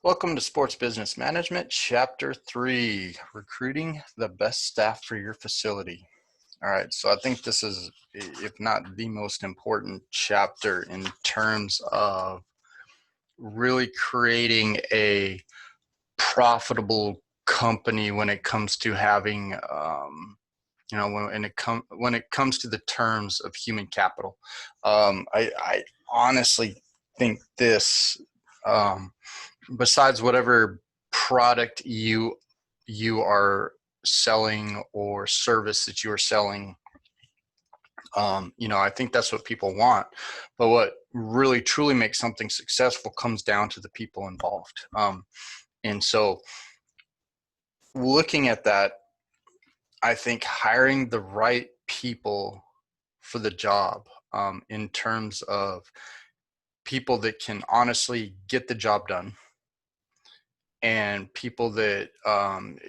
Welcome to Sports Business Management, Chapter 3, Recruiting the Best Staff for Your Facility. All right, so I think this is, if not the most important chapter in terms of really creating a profitable company when it comes to having, when it comes to the terms of human capital. I honestly think this. Um, Besides whatever product you are selling or service that you are selling, I think that's what people want. But what really truly makes something successful comes down to the people involved. And so looking at that, I think hiring the right people for the job, in terms of people that can honestly get the job done, and people that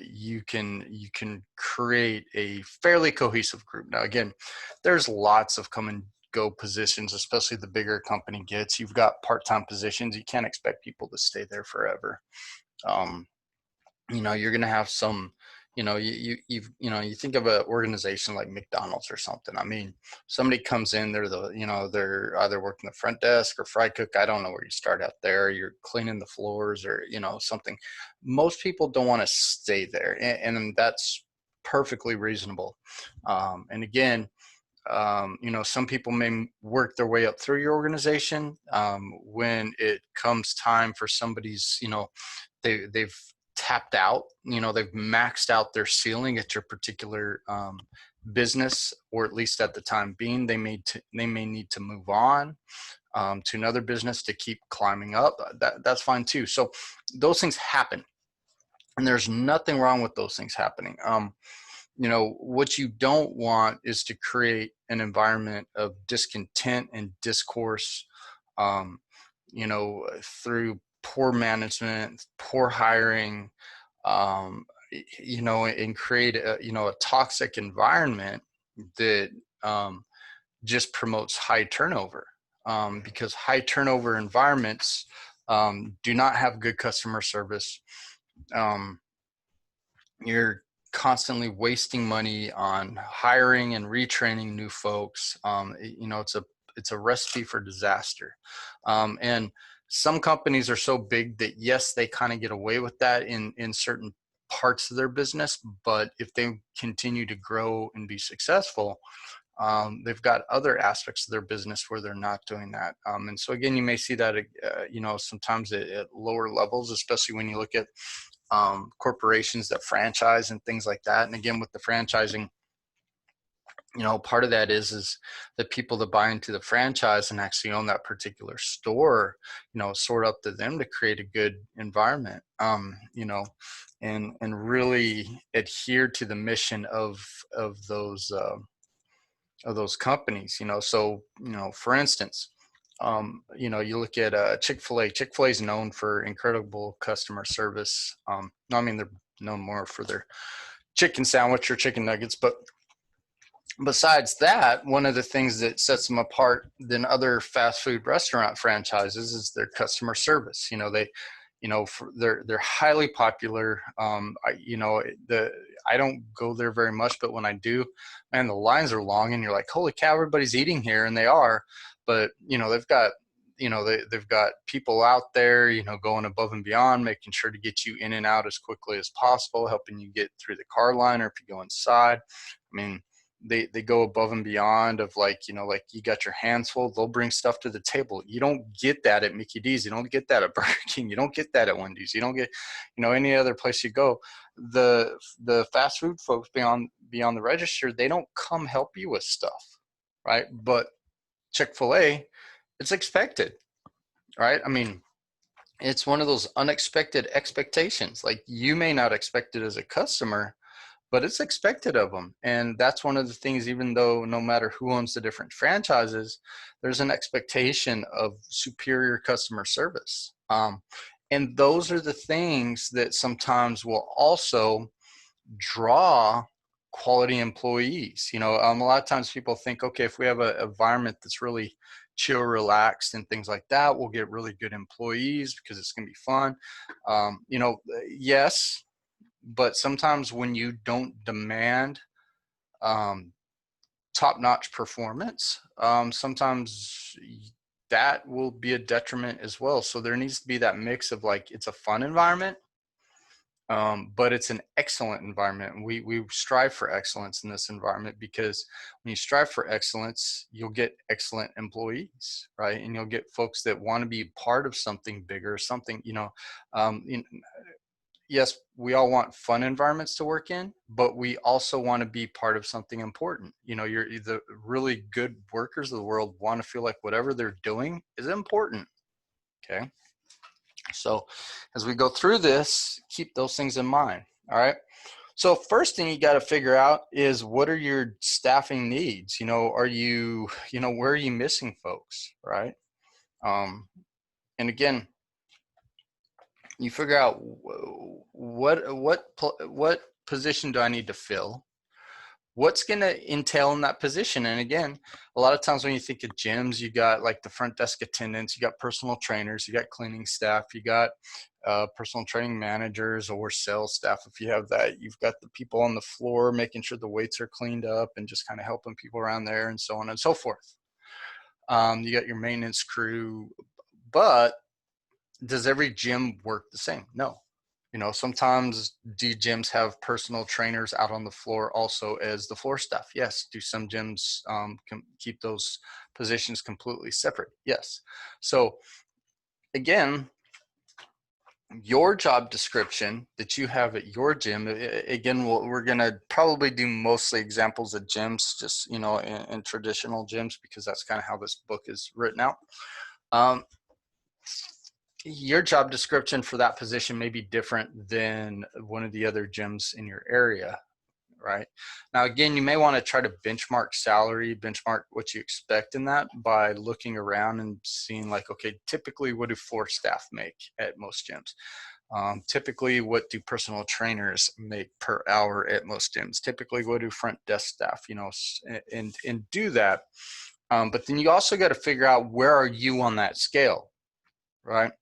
you can create a fairly cohesive group. Now, again, there's lots of come and go positions, especially the bigger a company gets. You've got part-time positions. You can't expect people to stay there forever. Um, you're going to have some, you think of an organization like McDonald's or something. I mean, somebody comes in, they're either working the front desk or fry cook. I don't know where you start out there. You're cleaning the floors or, something. Most people don't want to stay there. And that's perfectly reasonable. And again, some people may work their way up through your organization. When it comes time for somebody's, they've tapped out, they've maxed out their ceiling at your particular business, or at least at the time being, they may need to move on to another business to keep climbing up. That's fine too. So those things happen, and there's nothing wrong with those things happening. What you don't want is to create an environment of discontent and discourse, um, through poor management, poor hiring, and create a toxic environment that just promotes high turnover, because high turnover environments do not have good customer service. Um, you're constantly wasting money on hiring and retraining new folks. It's a recipe for disaster. And some companies are so big that, yes, they kind of get away with that in certain parts of their business, but if they continue to grow and be successful, they've got other aspects of their business where they're not doing that. And so again, you may see that, sometimes at lower levels, especially when you look at corporations that franchise and things like that. And again, with the franchising, part of that is the people that buy into the franchise and actually own that particular store, sort up to them to create a good environment, and really adhere to the mission of those companies. So, for instance, you look at Chick-fil-A. Chick-fil-A is known for incredible customer service. No, I mean, they're known more for their chicken sandwich or chicken nuggets, but besides that, one of the things that sets them apart than other fast food restaurant franchises is their customer service. They're highly popular. I don't go there very much, but when I do, man, the lines are long, and you're like, holy cow, everybody's eating here, and they are. But they've got people out there, going above and beyond, making sure to get you in and out as quickly as possible, helping you get through the car line, or if you go inside. I mean, they go above and beyond of, like you got your hands full, they'll bring stuff to the table. You don't get that at Mickey D's. You don't get that at Burger King. You don't get that at Wendy's. You don't get, any other place you go. The fast food folks beyond the register, they don't come help you with stuff, right? But Chick-fil-A, it's expected, right? I mean, it's one of those unexpected expectations. Like, you may not expect it as a customer, but it's expected of them. And that's one of the things, even though no matter who owns the different franchises, there's an expectation of superior customer service. And those are the things that sometimes will also draw quality employees. A lot of times people think, okay, if we have an environment that's really chill, relaxed, and things like that. We'll get really good employees because it's going to be fun. Yes, but sometimes when you don't demand top-notch performance, sometimes that will be a detriment as well. So there needs to be that mix of like, it's a fun environment, but it's an excellent environment. And we strive for excellence in this environment, because when you strive for excellence, you'll get excellent employees, right? And you'll get folks that want to be part of something bigger, something, yes, we all want fun environments to work in, but we also want to be part of something important. The really good workers of the world want to feel like whatever they're doing is important. Okay. So as we go through this, keep those things in mind. All right. So first thing you got to figure out is, what are your staffing needs? Where are you missing folks? Right. And again, you figure out what position do I need to fill? What's going to entail in that position? And again, a lot of times when you think of gyms, you got like the front desk attendants, you got personal trainers, you got cleaning staff, you got personal training managers or sales staff. If you have that, you've got the people on the floor making sure the weights are cleaned up and just kind of helping people around there, and so on and so forth. You got your maintenance crew, but does every gym work the same? No. Sometimes do gyms have personal trainers out on the floor also as the floor staff? Yes. Do some gyms can keep those positions completely separate? Yes. So again, your job description that you have at your gym, again, we're going to probably do mostly examples of gyms, just, in traditional gyms, because that's kind of how this book is written out. Your job description for that position may be different than one of the other gyms in your area, right? Now, again, you may want to try to benchmark salary, benchmark what you expect in that by looking around and seeing like, okay, typically what do floor staff make at most gyms? Typically, what do personal trainers make per hour at most gyms? Typically, what do front desk staff, and do that. But then you also got to figure out, where are you on that scale, right?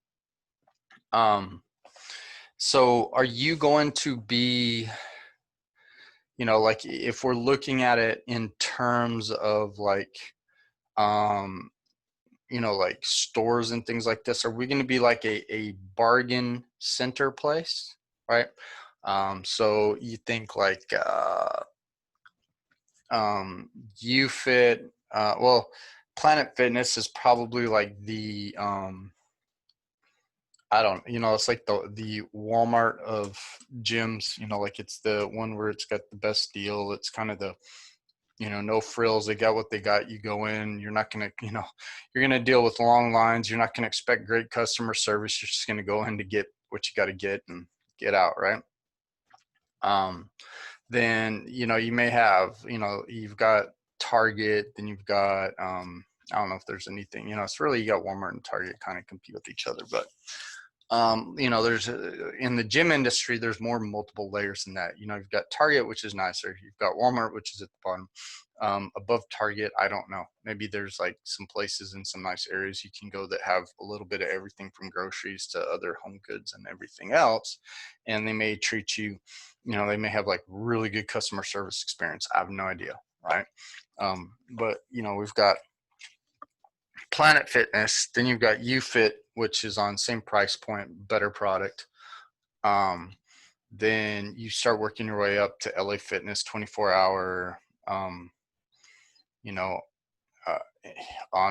So are you going to be, like if we're looking at it in terms of like, like stores and things like this, are we going to be like a bargain center place, right? So you think like, UFit, Planet Fitness is probably like the, it's like the Walmart of gyms, like it's the one where it's got the best deal. It's kind of the, no frills. They got what they got. You go in, you're not going to, you're going to deal with long lines. You're not going to expect great customer service. You're just going to go in to get what you got to get and get out. Right. Then, you may have, you've got Target, then you've got, I don't know if there's anything, it's really, you got Walmart and Target kind of compete with each other, but there's in the gym industry, there's more multiple layers than that. You've got Target, which is nicer. You've got Walmart, which is at the bottom. Above Target, I don't know. Maybe there's like some places in some nice areas you can go that have a little bit of everything from groceries to other home goods and everything else. And they may treat you, they may have like really good customer service experience. I have no idea, right? But we've got Planet Fitness, then you've got UFit, which is on same price point, better product. Then you start working your way up to LA Fitness, 24-hour, on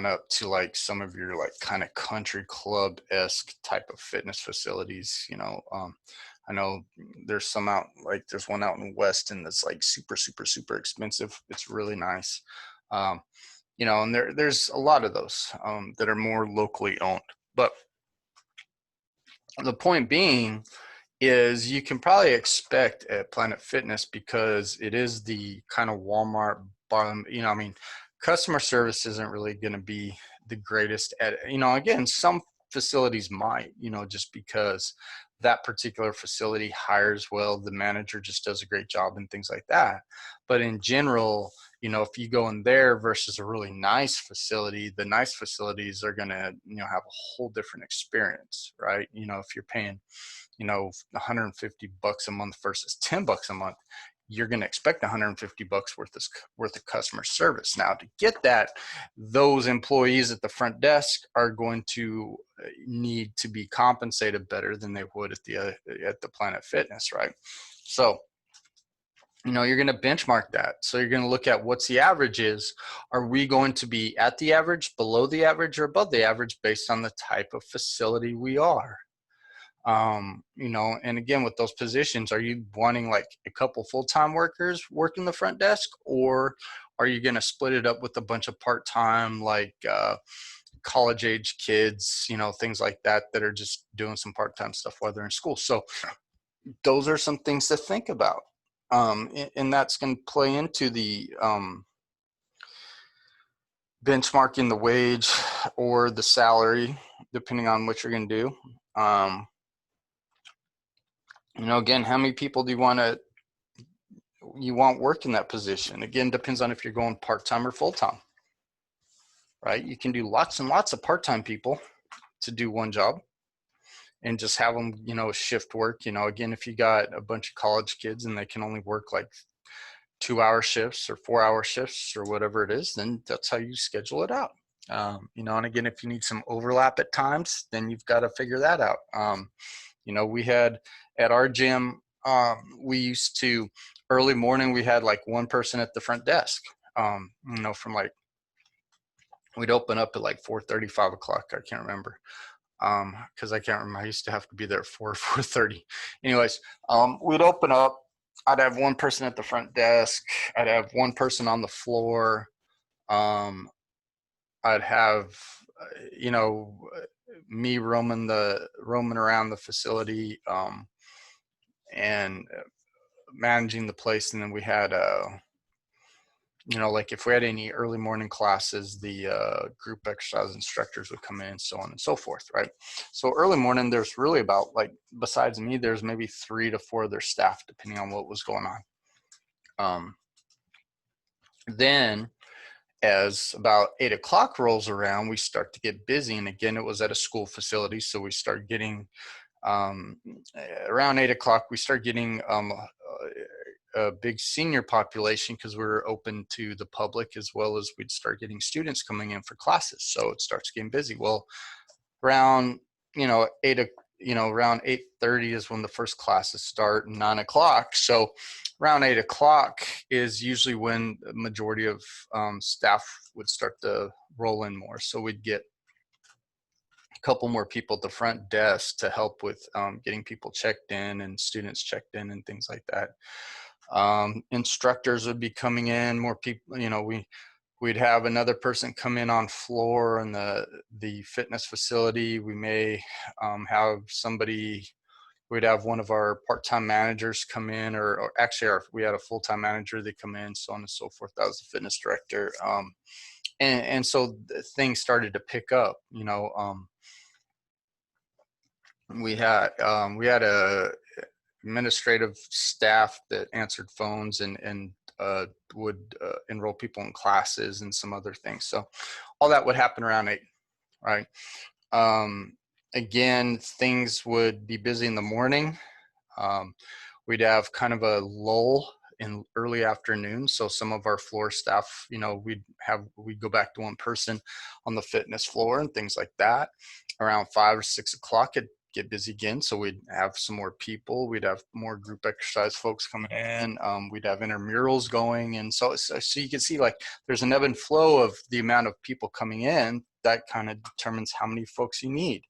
up to like some of your like kind of country club-esque type of fitness facilities. I know there's some out, like there's one out in Weston that's like super, super, super expensive. It's really nice. And there's a lot of those that are more locally owned. But the point being is, you can probably expect at Planet Fitness, because it is the kind of Walmart bottom, customer service isn't really going to be the greatest at, again, some facilities might, just because that particular facility hires well, the manager just does a great job and things like that. But in general, You know, if you go in there versus a really nice facility, the nice facilities are going to, you know, have a whole different experience, right? You know, if you're paying, you know, 150 bucks a month versus 10 bucks a month, you're going to expect 150 bucks worth of customer service. Now, to get that, those employees at the front desk are going to need to be compensated better than they would at the Planet Fitness, right? So, you know, you're going to benchmark that. So you're going to look at what's the average is. Are we going to be at the average, below the average, or above the average based on the type of facility we are? You know, and again, with those positions, are you wanting like a couple full-time workers working the front desk, or are you going to split it up with a bunch of part-time, like college age kids, you know, things like that, that are just doing some part-time stuff while they're in school? So those are some things to think about. And that's going to play into the benchmarking the wage or the salary, depending on what you're going to do. You know, again, how many people do you want work in that position? Again, depends on if you're going part-time or full-time, right? You can do lots and lots of part-time people to do one job and just have them, you know, shift work. You know, again, if you got a bunch of college kids and they can only work like 2-hour shifts or 4-hour shifts or whatever it is, then that's how you schedule it out. You know, and again, if you need some overlap at times, then you've got to figure that out. You know, we had at our gym, we used to early morning, we had like one person at the front desk, you know, from like, we'd open up at like 4:30, 5 o'clock. I can't remember. Cause I can't remember. I used to have to be there at 4:30. Anyways, we'd open up, I'd have one person at the front desk. I'd have one person on the floor. I'd have, you know, me roaming around the facility, and managing the place. And then we had, you know, like if we had any early morning classes, the group exercise instructors would come in, so on and so forth, right? So early morning, there's really about, like, besides me, there's maybe 3 to 4 of their staff, depending on what was going on. Then as about 8 o'clock rolls around, we start to get busy. And again, it was at a school facility, so we start getting, around 8 o'clock, we start getting a big senior population, because we were open to the public, as well as we'd start getting students coming in for classes. So it starts getting busy. Well, around, you know, around 8:30 is when the first classes start, and 9 o'clock. So around 8 o'clock is usually when the majority of staff would start to roll in more. So we'd get a couple more people at the front desk to help with getting people checked in and students checked in and things like that. Instructors would be coming in, more people, you know, we'd have another person come in on floor in the fitness facility. We may have somebody, we'd have one of our part-time managers come in, or actually we had a full-time manager, they come in, so on and so forth. That was the fitness director. And so things started to pick up, you know. We had a administrative staff that answered phones and would enroll people in classes and some other things. So all that would happen around 8, right? Again, things would be busy in the morning. We'd have kind of a lull in early afternoon. So some of our floor staff, you know, we'd go back to one person on the fitness floor and things like that. Around 5 or 6 o'clock, it'd get busy again. So we'd have some more people. We'd have more group exercise folks coming in. We'd have intramurals going. And so you can see, like, there's an ebb and flow of the amount of people coming in. That kind of determines how many folks you need.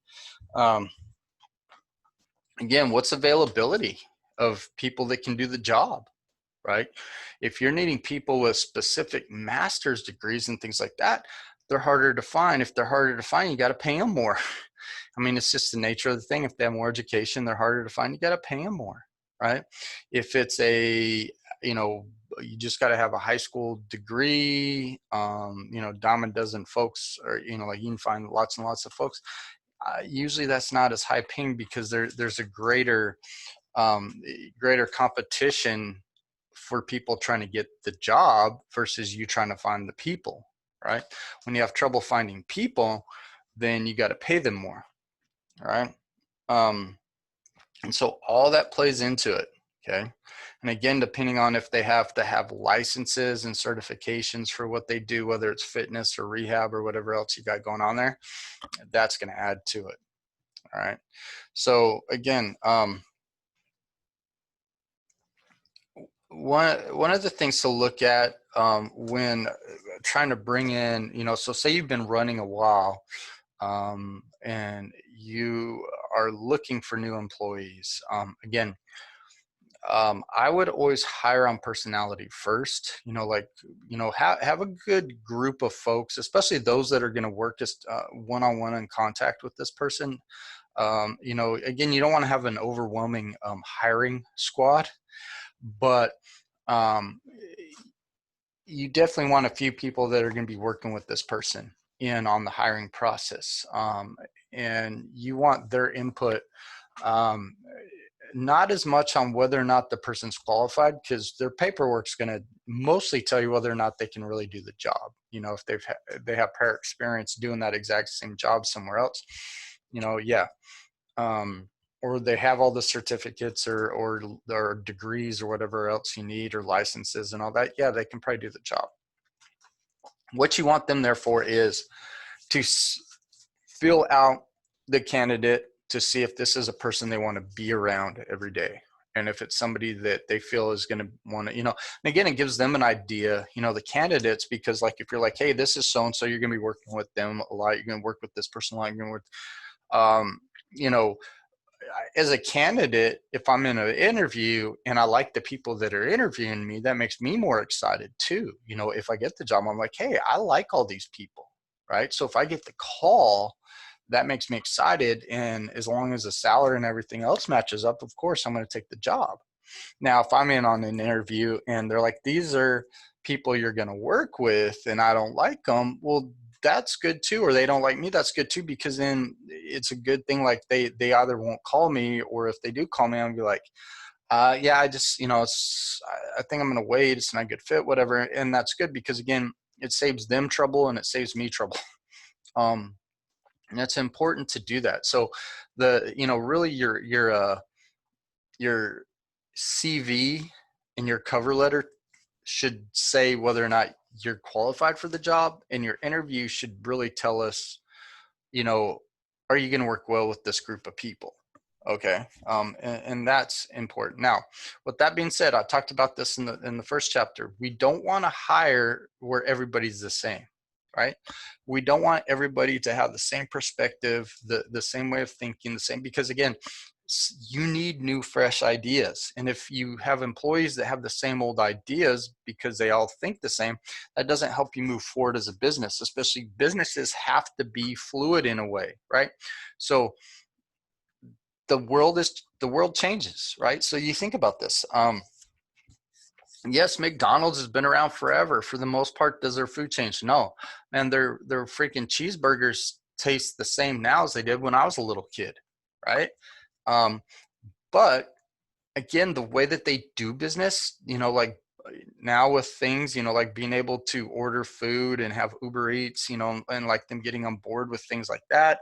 Again, what's availability of people that can do the job, right? If you're needing people with specific master's degrees and things like that, they're harder to find. If they're harder to find, you got to pay them more. I mean, it's just the nature of the thing. If they have more education, they're harder to find. You got to pay them more, right? If it's you know, you just got to have a high school degree, you know, dime a dozen folks, or, you know, like you can find lots and lots of folks. Usually that's not as high paying, because there's a greater competition for people trying to get the job versus you trying to find the people, right? When you have trouble finding people, then you got to pay them more, right? And so all that plays into it, okay? And again, depending on if they have to have licenses and certifications for what they do, whether it's fitness or rehab or whatever else you got going on there, that's going to add to it, all right? So again, one of the things to look at when trying to bring in, so say you've been running a while, and you are looking for new employees. Again, I would always hire on personality first. Have a good group of folks, especially those that are going to work just one-on-one in contact with this person. Again, you don't want to have an overwhelming hiring squad, but you definitely want a few people that are going to be working with this person in on the hiring process, and you want their input, not as much on whether or not the person's qualified, because their paperwork's going to mostly tell you whether or not they can really do the job. If they have prior experience doing that exact same job somewhere else, yeah. Or they have all the certificates or degrees or whatever else you need, or licenses and all that. Yeah, they can probably do the job. What you want them there for is to fill out the candidate to see if this is a person they want to be around every day. And if it's somebody that they feel is going to want to, and again, it gives them an idea, the candidates, because like, if you're like, hey, this is so-and-so, you're going to be working with them a lot. You're going to work with this person a lot. You're going to work, as a candidate, if I'm in an interview and I like the people that are interviewing me, that makes me more excited too. If I get the job, I'm like, hey, I like all these people, right? So if I get the call, that makes me excited. And as long as the salary and everything else matches up, of course, I'm going to take the job. Now, if I'm in on an interview and they're like, these are people you're going to work with and I don't like them, well, that's good too. Or they don't like me, that's good too, because then it's a good thing. Like they either won't call me, or if they do call me, I'm gonna be like, yeah, I just, I think I'm going to wait. It's not a good fit, whatever. And that's good, because again, it saves them trouble and it saves me trouble. And it's important to do that. So really your CV and your cover letter should say whether or not you're qualified for the job, and your interview should really tell us, are you going to work well with this group of people? Okay. And that's important. Now, with that being said, I talked about this in the first chapter. We don't want to hire where everybody's the same, right? We don't want everybody to have the same perspective, the same way of thinking, the same, because again, you need new, fresh ideas. And if you have employees that have the same old ideas because they all think the same, that doesn't help you move forward as a business. Especially businesses have to be fluid in a way, right? So the world changes, right? So you think about this. Yes, McDonald's has been around forever. For the most part, does their food change? No, man. Their freaking cheeseburgers taste the same now as they did when I was a little kid, right? But again, the way that they do business, like now with things, like being able to order food and have Uber Eats, and like them getting on board with things like that.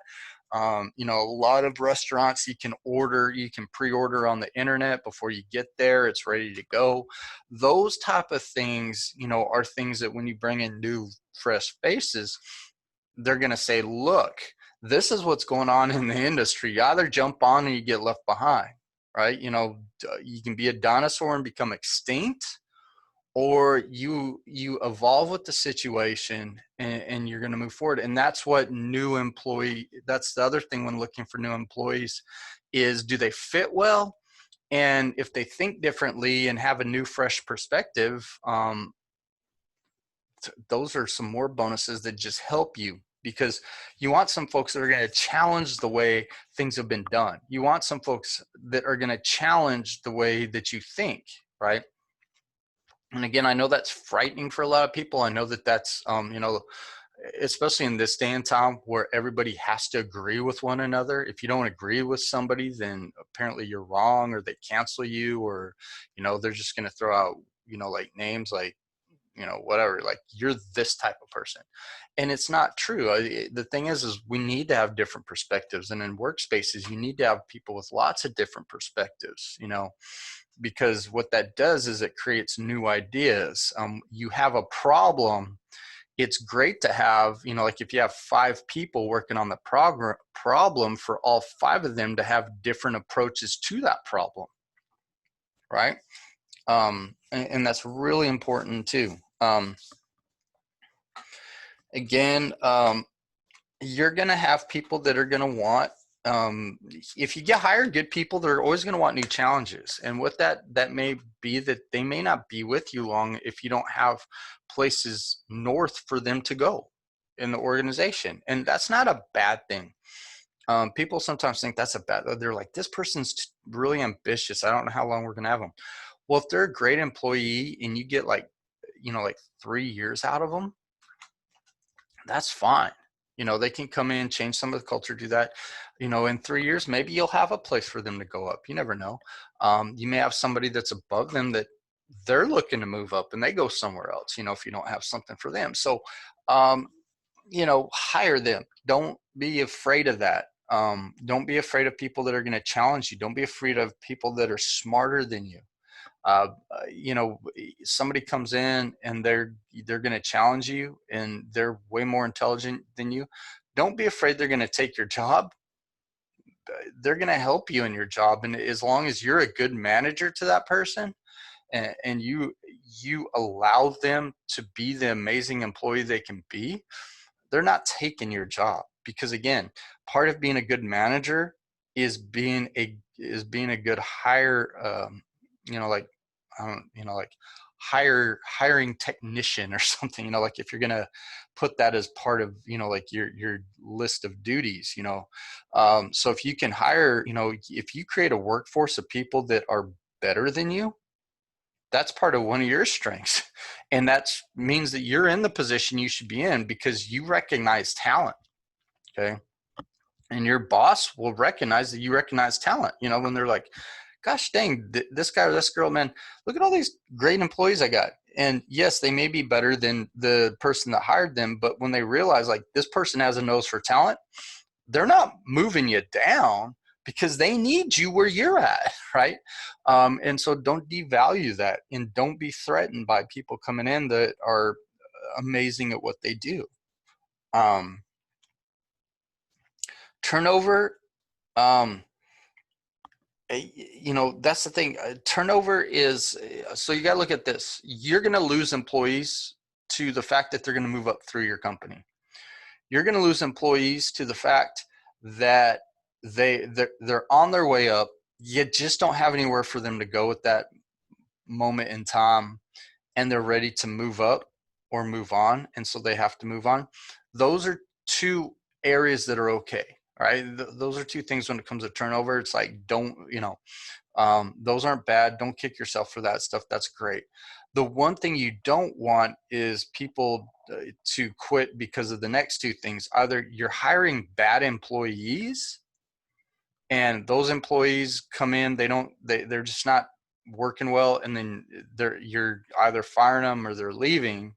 A lot of restaurants you can pre-order on the internet before you get there. It's ready to go. Those type of things, are things that when you bring in new, fresh faces, they're going to say, look, this is what's going on in the industry. You either jump on or you get left behind, right? You can be a dinosaur and become extinct, or you evolve with the situation and you're going to move forward. And that's what that's the other thing when looking for new employees is, do they fit well? And if they think differently and have a new, fresh perspective, those are some more bonuses that just help you, because you want some folks that are going to challenge the way things have been done. You want some folks that are going to challenge the way that you think, right? And again, I know that's frightening for a lot of people. I know that's, especially in this day and time where everybody has to agree with one another. If you don't agree with somebody, then apparently you're wrong, or they cancel you, or, they're just going to throw out like names, like, whatever, like you're this type of person. And it's not true. The thing is we need to have different perspectives. And in workspaces, you need to have people with lots of different perspectives, because what that does is it creates new ideas. You have a problem. It's great to have, like if you have 5 people working on the problem, for all 5 of them to have different approaches to that problem, right? And that's really important too. Again, you're going to have people that are going to want, if you get hired good people, they're always going to want new challenges. And what that may be, that they may not be with you long if you don't have places north for them to go in the organization. And that's not a bad thing. People sometimes think that's a bad, they're like, this person's really ambitious, I don't know how long we're going to have them. Well, if they're a great employee and you get like 3 years out of them, that's fine. They can come in, change some of the culture, do that. In 3 years, maybe you'll have a place for them to go up. You never know. You may have somebody that's above them that they're looking to move up and they go somewhere else, if you don't have something for them. So, hire them. Don't be afraid of that. Don't be afraid of people that are going to challenge you. Don't be afraid of people that are smarter than you. Somebody comes in and they're going to challenge you and they're way more intelligent than you. Don't be afraid they're going to take your job. They're going to help you in your job. And as long as you're a good manager to that person, and you allow them to be the amazing employee they can be, they're not taking your job. Because again, part of being a good manager is being a good hire, like hiring technician or something, like if you're going to put that as part of, like your list of duties, so if you can hire, if you create a workforce of people that are better than you, that's part of one of your strengths. And that means that you're in the position you should be in because you recognize talent. Okay. And your boss will recognize that you recognize talent, when they're like, gosh dang, this guy or this girl, man, look at all these great employees I got. And yes, they may be better than the person that hired them, but when they realize like this person has a nose for talent, they're not moving you down because they need you where you're at, right? And so don't devalue that, and don't be threatened by people coming in that are amazing at what they do. Turnover, that's the thing. Turnover is, so you got to look at this. You're going to lose employees to the fact that they're going to move up through your company. You're going to lose employees to the fact that they're on their way up. You just don't have anywhere for them to go at that moment in time, and they're ready to move up or move on, and so they have to move on. Those are 2 areas that are okay. Right? Those are 2 things when it comes to turnover. It's like, don't, those aren't bad. Don't kick yourself for that stuff. That's great. The one thing you don't want is people to quit because of the next 2 things. Either you're hiring bad employees and those employees come in, they're just not working well, and then you're either firing them or they're leaving,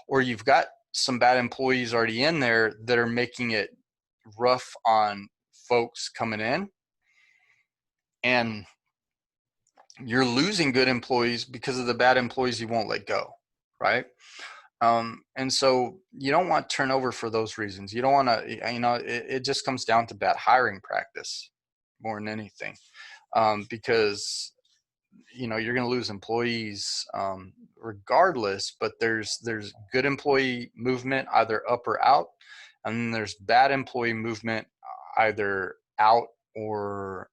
or you've got some bad employees already in there that are making it rough on folks coming in, and you're losing good employees because of the bad employees you won't let go, right? And so you don't want turnover for those reasons. You don't want to, it just comes down to bad hiring practice more than anything, because you're going to lose employees regardless. But there's good employee movement either up or out, and then there's bad employee movement either out or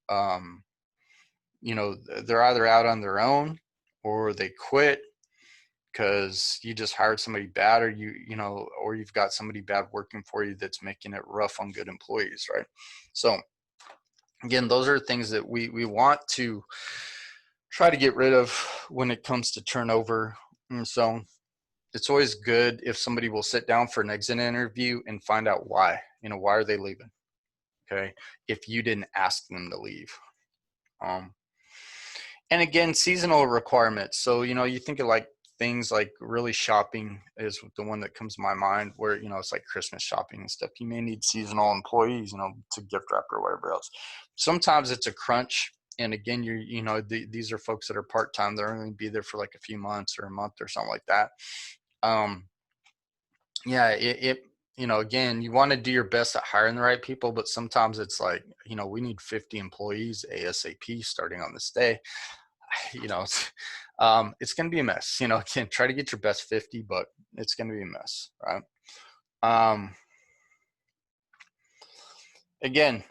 they're either out on their own or they quit because you just hired somebody bad, or or you've got somebody bad working for you that's making it rough on good employees, right? So again, those are things that we want to try to get rid of when it comes to turnover. And so it's always good if somebody will sit down for an exit interview and find out why. Why are they leaving? Okay, if you didn't ask them to leave. And again, seasonal requirements. So, you think of like things like really shopping is the one that comes to my mind where, it's like Christmas shopping and stuff. You may need seasonal employees, to gift wrap or whatever else. Sometimes it's a crunch. And again, these are folks that are part-time. They're only be there for like a few months or a month or something like that. Yeah, again, you want to do your best at hiring the right people, but sometimes it's like, we need 50 employees ASAP starting on this day. you know, it's, it's going to be a mess. Again, try to get your best 50, but it's going to be a mess, right? Again,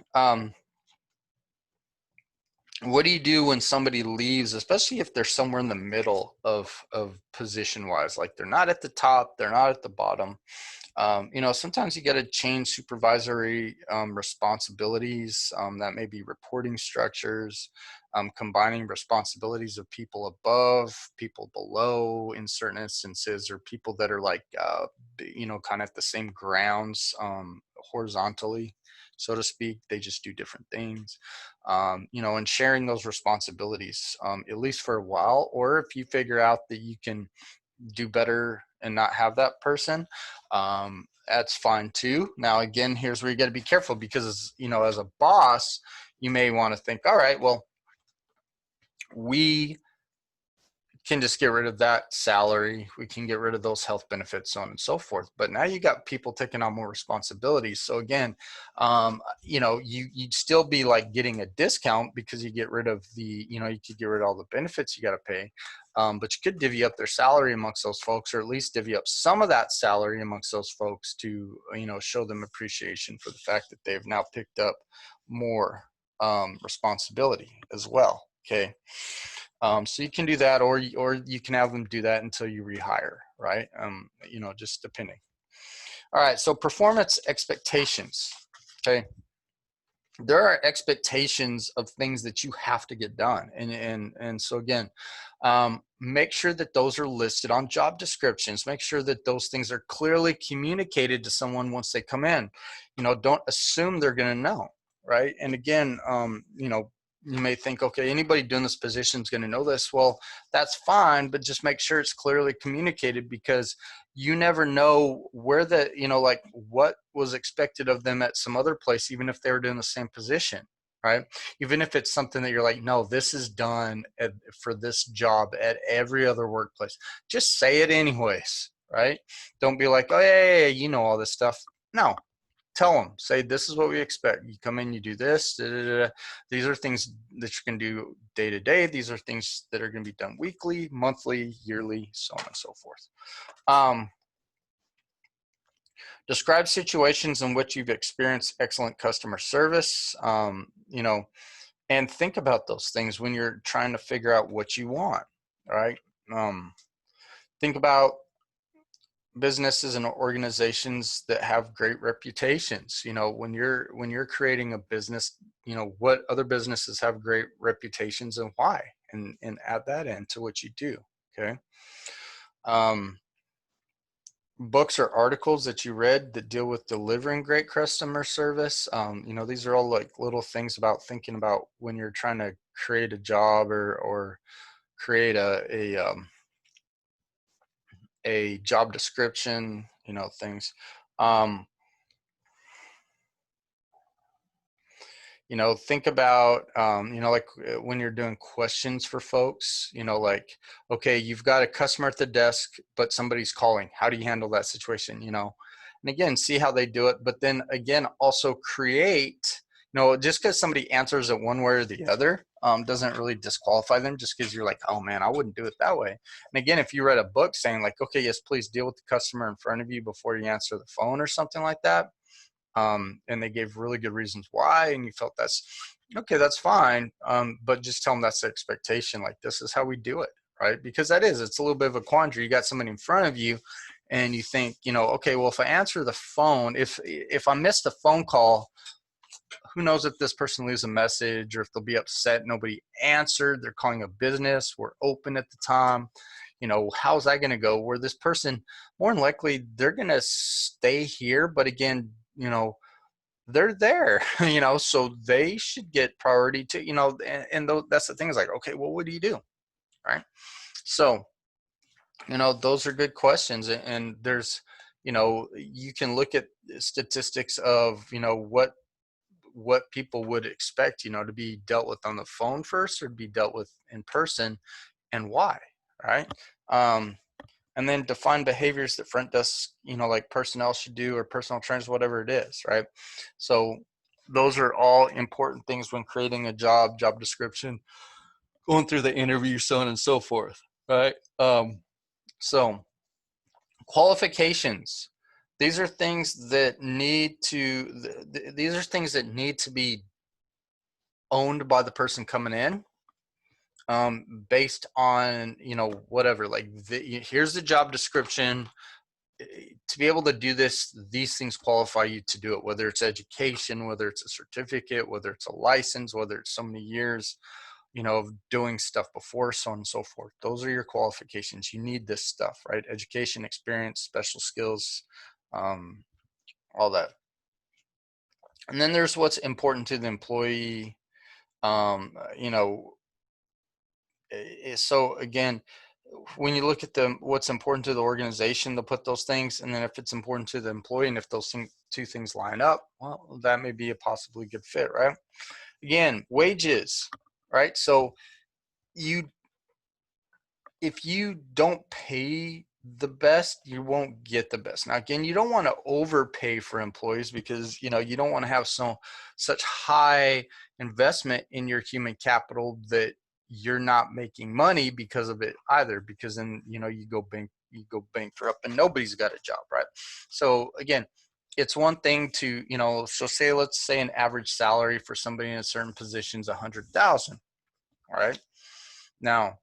what do you do when somebody leaves, especially if they're somewhere in the middle of position wise, like they're not at the top, they're not at the bottom? Sometimes you got to change supervisory responsibilities. That may be reporting structures, combining responsibilities of people above, people below in certain instances, or people that are like, kind of at the same grounds horizontally, so to speak. They just do different things, and sharing those responsibilities, at least for a while. Or if you figure out that you can do better and not have that person, that's fine too. Now, again, here's where you got to be careful, because, as a boss, you may want to think, all right, well, we can just get rid of that salary. We can get rid of those health benefits, so on and so forth. But now you got people taking on more responsibilities. So again, you'd still be like getting a discount because you get rid of you could get rid of all the benefits you got to pay. But you could divvy up their salary amongst those folks, or at least divvy up some of that salary amongst those folks to, show them appreciation for the fact that they've now picked up more responsibility as well. Okay. So you can do that, or you can have them do that until you rehire, right? Just depending. All right, so performance expectations. Okay, there are expectations of things that you have to get done, and so again, make sure that those are listed on job descriptions. Make sure that those things are clearly communicated to someone once they come in. Don't assume they're going to know, right? And again, you may think, okay, anybody doing this position is going to know this. Well, that's fine, but just make sure it's clearly communicated, because you never know where like what was expected of them at some other place, even if they were doing the same position, right? Even if it's something that you're like, no, this is done for this job at every other workplace. Just say it anyways, right? Don't be like, oh, yeah, all this stuff. No. Tell them, say, this is what we expect. You come in, you do this. Da, da, da. These are things that you can do day to day. These are things that are going to be done weekly, monthly, yearly, so on and so forth. Describe situations in which you've experienced excellent customer service, and think about those things when you're trying to figure out what you want, right? Think about businesses and organizations that have great reputations. When you're creating a business, what other businesses have great reputations and why, and add that into what you do. Okay. Books or articles that you read that deal with delivering great customer service. These are all like little things about thinking about when you're trying to create a job, or create a job description, things. Think about, like when you're doing questions for folks, like, okay, you've got a customer at the desk, but somebody's calling. How do you handle that situation? And again, see how they do it. But then again, also create, just because somebody answers it one way or the other, doesn't really disqualify them, just because you're like, oh man, I wouldn't do it that way. And again, if you read a book saying like, okay, yes, please deal with the customer in front of you before you answer the phone or something like that, and they gave really good reasons why, and you felt that's okay, that's fine, but just tell them that's the expectation, like this is how we do it, right? Because it's a little bit of a quandary. You got somebody in front of you and you think, okay, well, if I answer the phone, if I miss the phone call, who knows if this person leaves a message, or if they'll be upset nobody answered. They're calling a business, we're open at the time. How's that going to go? Where this person, more than likely, they're going to stay here, but again, they're there, so they should get priority too, that's the thing is like, okay, well, what do you do? Right. So, those are good questions. And there's, you can look at statistics of, what people would expect, to be dealt with on the phone first or be dealt with in person, and why, right? And then define behaviors that front desk, like personnel should do, or personal trainers, whatever it is, right? So those are all important things when creating a job description, going through the interview, so on and so forth, right? So qualifications. These are things that need to be owned by the person coming in, based on, whatever, like here's the job description. To be able to do this, these things qualify you to do it, whether it's education, whether it's a certificate, whether it's a license, whether it's so many years, of doing stuff before, so on and so forth. Those are your qualifications. You need this stuff, right? Education, experience, special skills, all that. And then there's what's important to the employee. You know, so again, when you look at what's important to the organization, they'll put those things. And then if it's important to the employee, and if those two things line up, well, that may be a possibly good fit, right? Again, wages, right? So if you don't pay the best, you won't get the best. Now, again, you don't want to overpay for employees, because, you don't want to have such high investment in your human capital that you're not making money because of it either, because then, you go bankrupt and nobody's got a job, right? So again, it's one thing to, so let's say an average salary for somebody in a certain position is 100,000. All right. Now,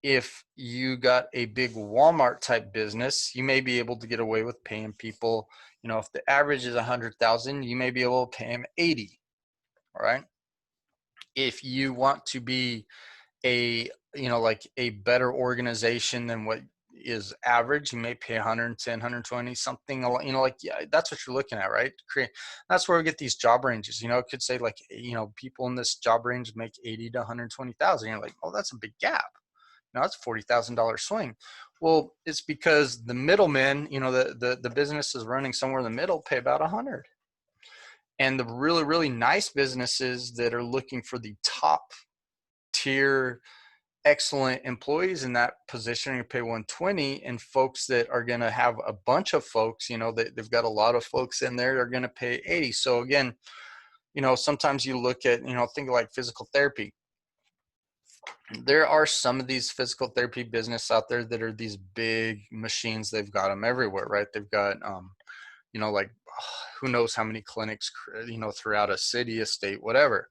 if you got a big Walmart type business, you may be able to get away with paying people, if the average is 100,000, you may be able to pay them 80. All right. If you want to be like a better organization than what is average, you may pay 110, 120, something, like, yeah, that's what you're looking at, right? That's where we get these job ranges. It could say like, people in this job range make 80 to 120,000. You're like, oh, that's a big gap. Now that's $40,000 swing. Well, it's because the middlemen, the business is running somewhere in the middle, pay about 100. And the really, really nice businesses that are looking for the top tier, excellent employees in that position, you pay 120. And folks that are going to have a bunch of folks, they've got a lot of folks in there, are going to pay 80. So again, sometimes you look at, think like physical therapy. There are some of these physical therapy business out there that are these big machines. They've got them everywhere, right? They've got, like, who knows how many clinics, throughout a city, a state, whatever.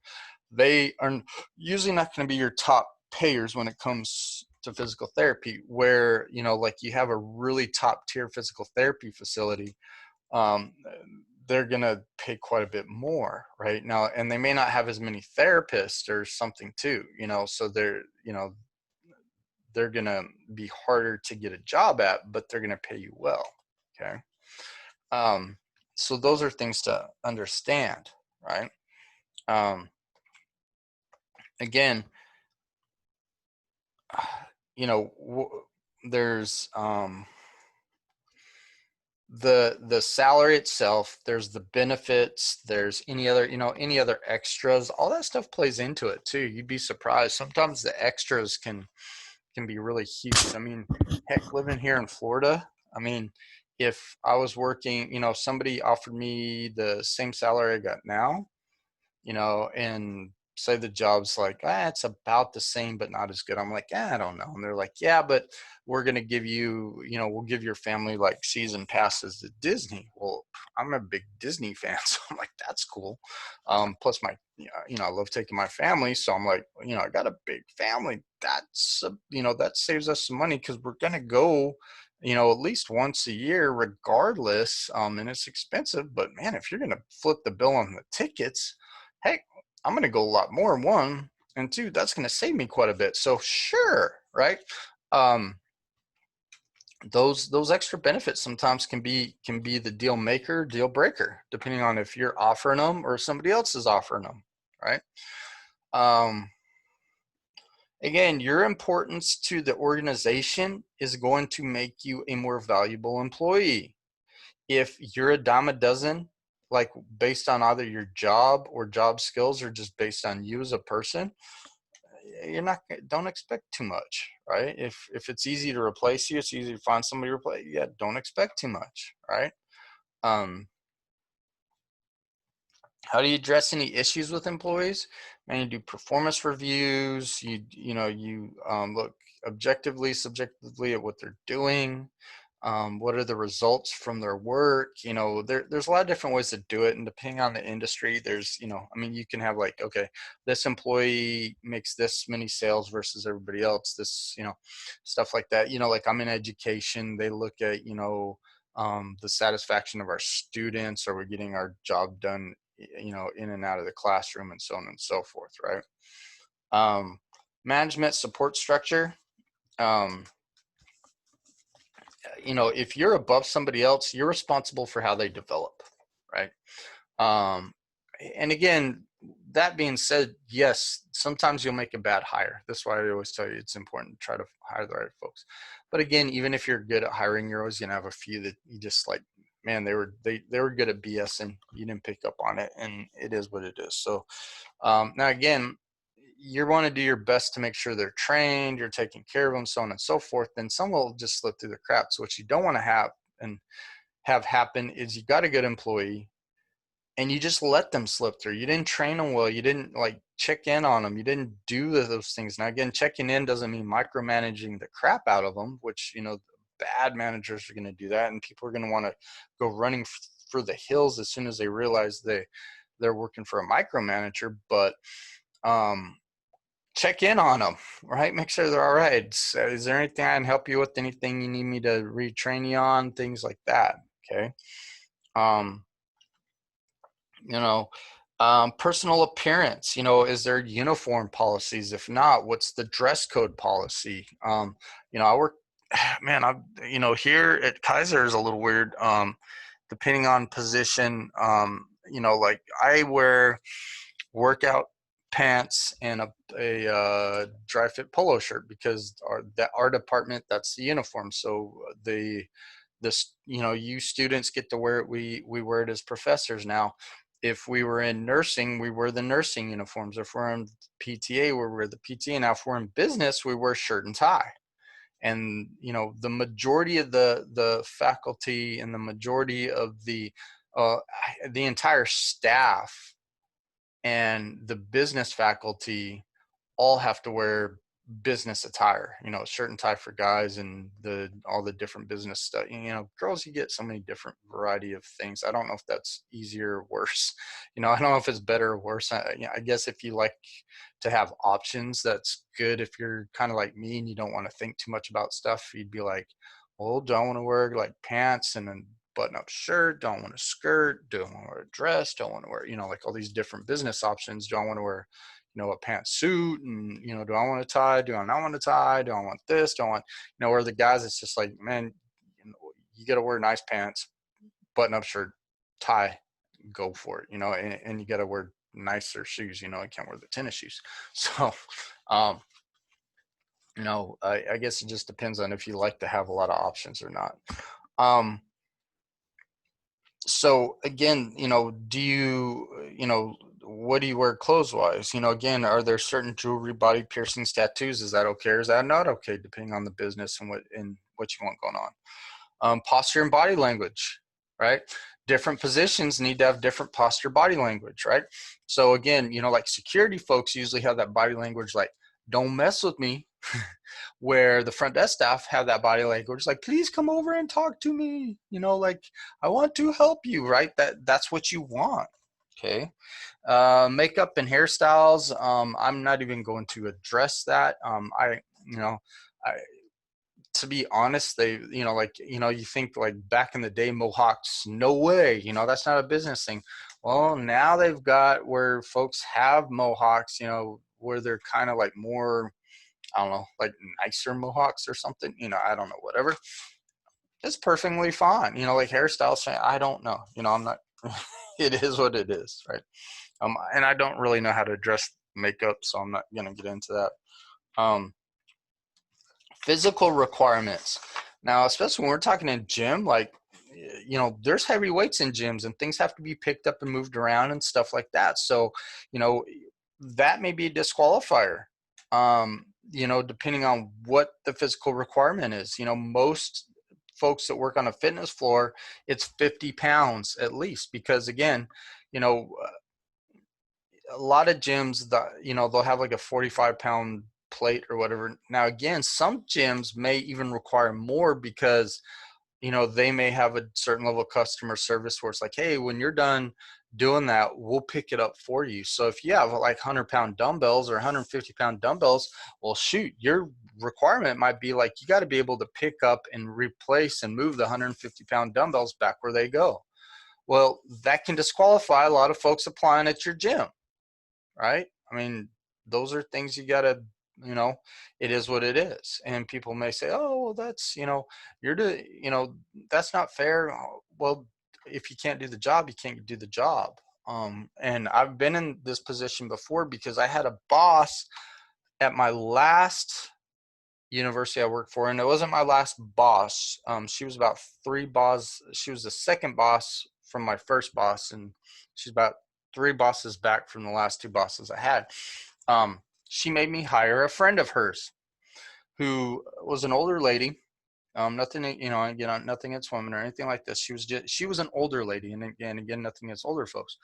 They are usually not going to be your top payers when it comes to physical therapy, where, like you have a really top tier physical therapy facility. They're going to pay quite a bit more right now, and they may not have as many therapists or something too, so they're going to be harder to get a job at, but they're going to pay you well. Okay. So those are things to understand, right? Again, there's the salary itself, there's the benefits, there's any other extras. All that stuff plays into it too. You'd be surprised. Sometimes the extras can be really huge. I mean, heck, living here in Florida, I mean, if I was working, if somebody offered me the same salary I got now, and say the job's like, it's about the same, but not as good. I'm like, I don't know. And they're like, yeah, but we're going to give you, we'll give your family like season passes to Disney. Well, I'm a big Disney fan. So I'm like, that's cool. Plus I love taking my family. So I'm like, I got a big family. That's, that saves us some money, because we're going to go, at least once a year regardless. And it's expensive, but man, if you're going to flip the bill on the tickets, hey, I'm going to go a lot more, one, and two, that's going to save me quite a bit. So sure, right? those extra benefits sometimes can be the deal maker, deal breaker, depending on if you're offering them or somebody else is offering them, right? Um, Again, your importance to the organization is going to make you a more valuable employee. If you're a dime a dozen, like based on either your job or job skills or just based on you as a person, you're not, don't expect too much, right? If it's easy to replace you, it's easy to find somebody to replace. Yeah, don't expect too much, right? Um, how do you address any issues with employees? Man, you do performance reviews. You look objectively, subjectively at what they're doing. What are the results from their work? There's a lot of different ways to do it, and depending on the industry, I mean, you can have like, okay, this employee makes this many sales versus everybody else. Stuff like that. Like I'm in education, they look at the satisfaction of our students. Are we getting our job done? In and out of the classroom, and so on and so forth, right? Um, Management support structure. Um, if you're above somebody else, you're responsible for how they develop, right? Um, and again, that being said, yes, sometimes you'll make a bad hire. That's why I always tell you it's important to try to hire the right folks. But again, even if you're good at hiring, you're always gonna have a few that you just like, man, they were good at BS and you didn't pick up on it, and it is what it is. So now again, you want to do your best to make sure they're trained, you're taking care of them, so on and so forth. Then some will just slip through the cracks. What you don't want to have and have happen is you got a good employee and you just let them slip through. You didn't train them well. You didn't like check in on them. You didn't do those things. Now, again, checking in doesn't mean micromanaging the crap out of them, which, bad managers are going to do that. And people are going to want to go running for the hills as soon as they realize they're working for a micromanager. But check in on them, right? Make sure they're all right. So is there anything I can help you with? Anything you need me to retrain you on? Things like that. Okay. Um, you know Personal appearance, is there uniform policies? If not, what's the dress code policy? I work, man, I here at Kaiser is a little weird, depending on position. Like I wear workout pants and a dry fit polo shirt because our department, that's the uniform. So you students get to wear it. We wear it as professors now. If we were in nursing, we wear the nursing uniforms. If we're in PTA, we wear the PTA. Now, if we're in business, we wear shirt and tie. And the majority of the faculty and the majority of the entire staff and the business faculty all have to wear business attire, shirt and tie for guys, and all the different business stuff. Girls, you get so many different variety of things. I don't know if that's easier or worse. I don't know if it's better or worse. I guess if you like to have options, that's good. If you're kind of like me and you don't want to think too much about stuff, you'd be like, well, do I want to wear like pants and then button up shirt? Don't want a skirt? Don't want to wear a dress? Don't want to wear, like all these different business options. Do I want to wear a pantsuit? And do I want a tie? Do I not want a tie? Do I want this? Do I want, where the guys, it's just like, man, you got to wear nice pants, button up shirt, tie, go for it, and you got to wear nicer shoes. You can't wear the tennis shoes. So um I guess it just depends on if you like to have a lot of options or not. um so again, do what do you wear clothes wise? Again, are there certain jewelry, body piercings, tattoos? Is that okay or is that not okay, depending on the business and what you want going on? Posture and body language, right? Different positions need to have different posture, body language, right? So again, like security folks usually have that body language like, don't mess with me. Where the front desk staff have that body language like, please come over and talk to me, like, I want to help you, right? That's what you want. Okay. Makeup and hairstyles, I'm not even going to address that. I to be honest, they, you think like back in the day, mohawks, no way, that's not a business thing. Well, now they've got where folks have mohawks, where they're kind of like more, I don't know, like nicer mohawks or something, I don't know, whatever. It's perfectly fine. Like hairstyles, I don't know. I'm not. It is what it is, right? And I don't really know how to address makeup, so I'm not gonna get into that. Physical requirements. Now, especially when we're talking in gym, like, there's heavy weights in gyms and things have to be picked up and moved around and stuff like that. So, you know, that may be a disqualifier. Depending on what the physical requirement is. Most folks that work on a fitness floor, it's 50 pounds at least, because again, you know, a lot of gyms that they'll have like a 45-pound plate or whatever. Now again, some gyms may even require more because they may have a certain level of customer service where it's like, hey, when you're done doing that, we'll pick it up for you. So if you have like 100-pound dumbbells or 150-pound dumbbells, well, shoot, your requirement might be like you got to be able to pick up and replace and move the 150-pound dumbbells back where they go. Well, that can disqualify a lot of folks applying at your gym, right? I mean, those are things you got to, it is what it is. And people may say, oh, well, that's, that's not fair. Well, if you can't do the job, you can't do the job. And I've been in this position before because I had a boss at my last university I worked for, and it wasn't my last boss. She was about she was the second boss from my first boss, and she's about 3 bosses back from the last 2 bosses I had. She made me hire a friend of hers who was an older lady. Nothing, again, nothing against women or anything like this. She was an older lady, and again, nothing against older folks,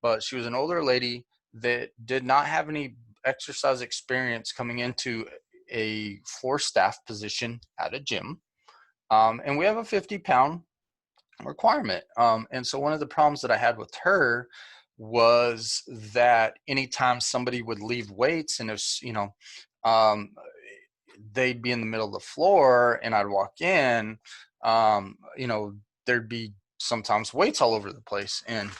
but she was an older lady that did not have any exercise experience coming into a floor staff position at a gym. And we have a 50-pound requirement. And so one of the problems that I had with her was that anytime somebody would leave weights and um, they'd be in the middle of the floor and I'd walk in, there'd be sometimes weights all over the place. And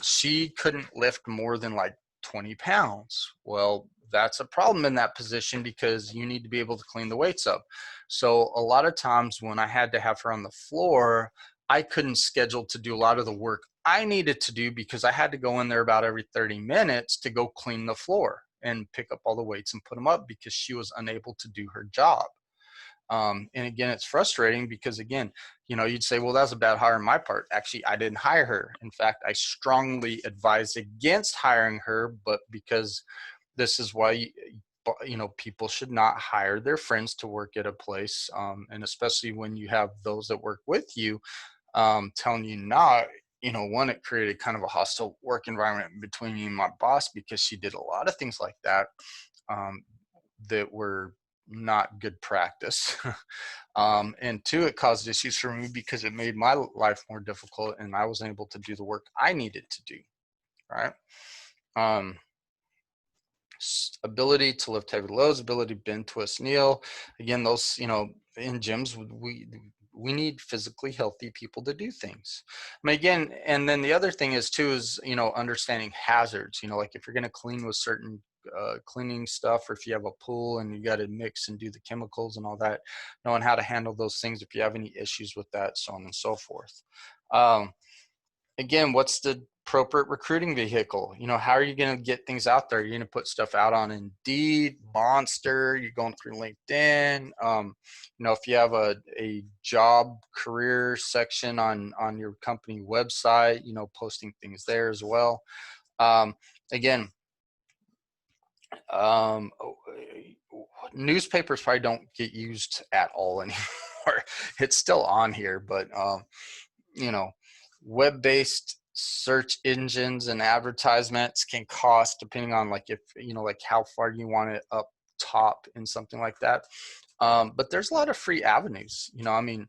she couldn't lift more than like 20 pounds. Well, that's a problem in that position because you need to be able to clean the weights up. So a lot of times when I had to have her on the floor, I couldn't schedule to do a lot of the work I needed to do because I had to go in there about every 30 minutes to go clean the floor and pick up all the weights and put them up because she was unable to do her job. And again, it's frustrating because again, you'd say, well, that's a bad hire on my part. Actually, I didn't hire her. In fact, I strongly advise against hiring her, but because this is why, people should not hire their friends to work at a place. And especially when you have those that work with you, telling you not, one, it created kind of a hostile work environment between me and my boss because she did a lot of things like that, that were not good practice. And 2, it caused issues for me because it made my life more difficult and I wasn't able to do the work I needed to do, right? Ability to lift heavy loads, ability to bend, twist, kneel. Again, those, in gyms, we need physically healthy people to do things. I mean, again, and then the other thing is too is, understanding hazards, like if you're going to clean with certain cleaning stuff, or if you have a pool and you got to mix and do the chemicals and all that, knowing how to handle those things if you have any issues with that, so on and so forth. Again, what's the appropriate recruiting vehicle? How are you going to get things out there? You're going to put stuff out on Indeed, Monster, you're going through LinkedIn. If you have a job career section on your company website, posting things there as well. Again, newspapers probably don't get used at all anymore. It's still on here, but web-based search engines and advertisements can cost, depending on like if like how far you want it up top and something like that. But there's a lot of free avenues. I mean,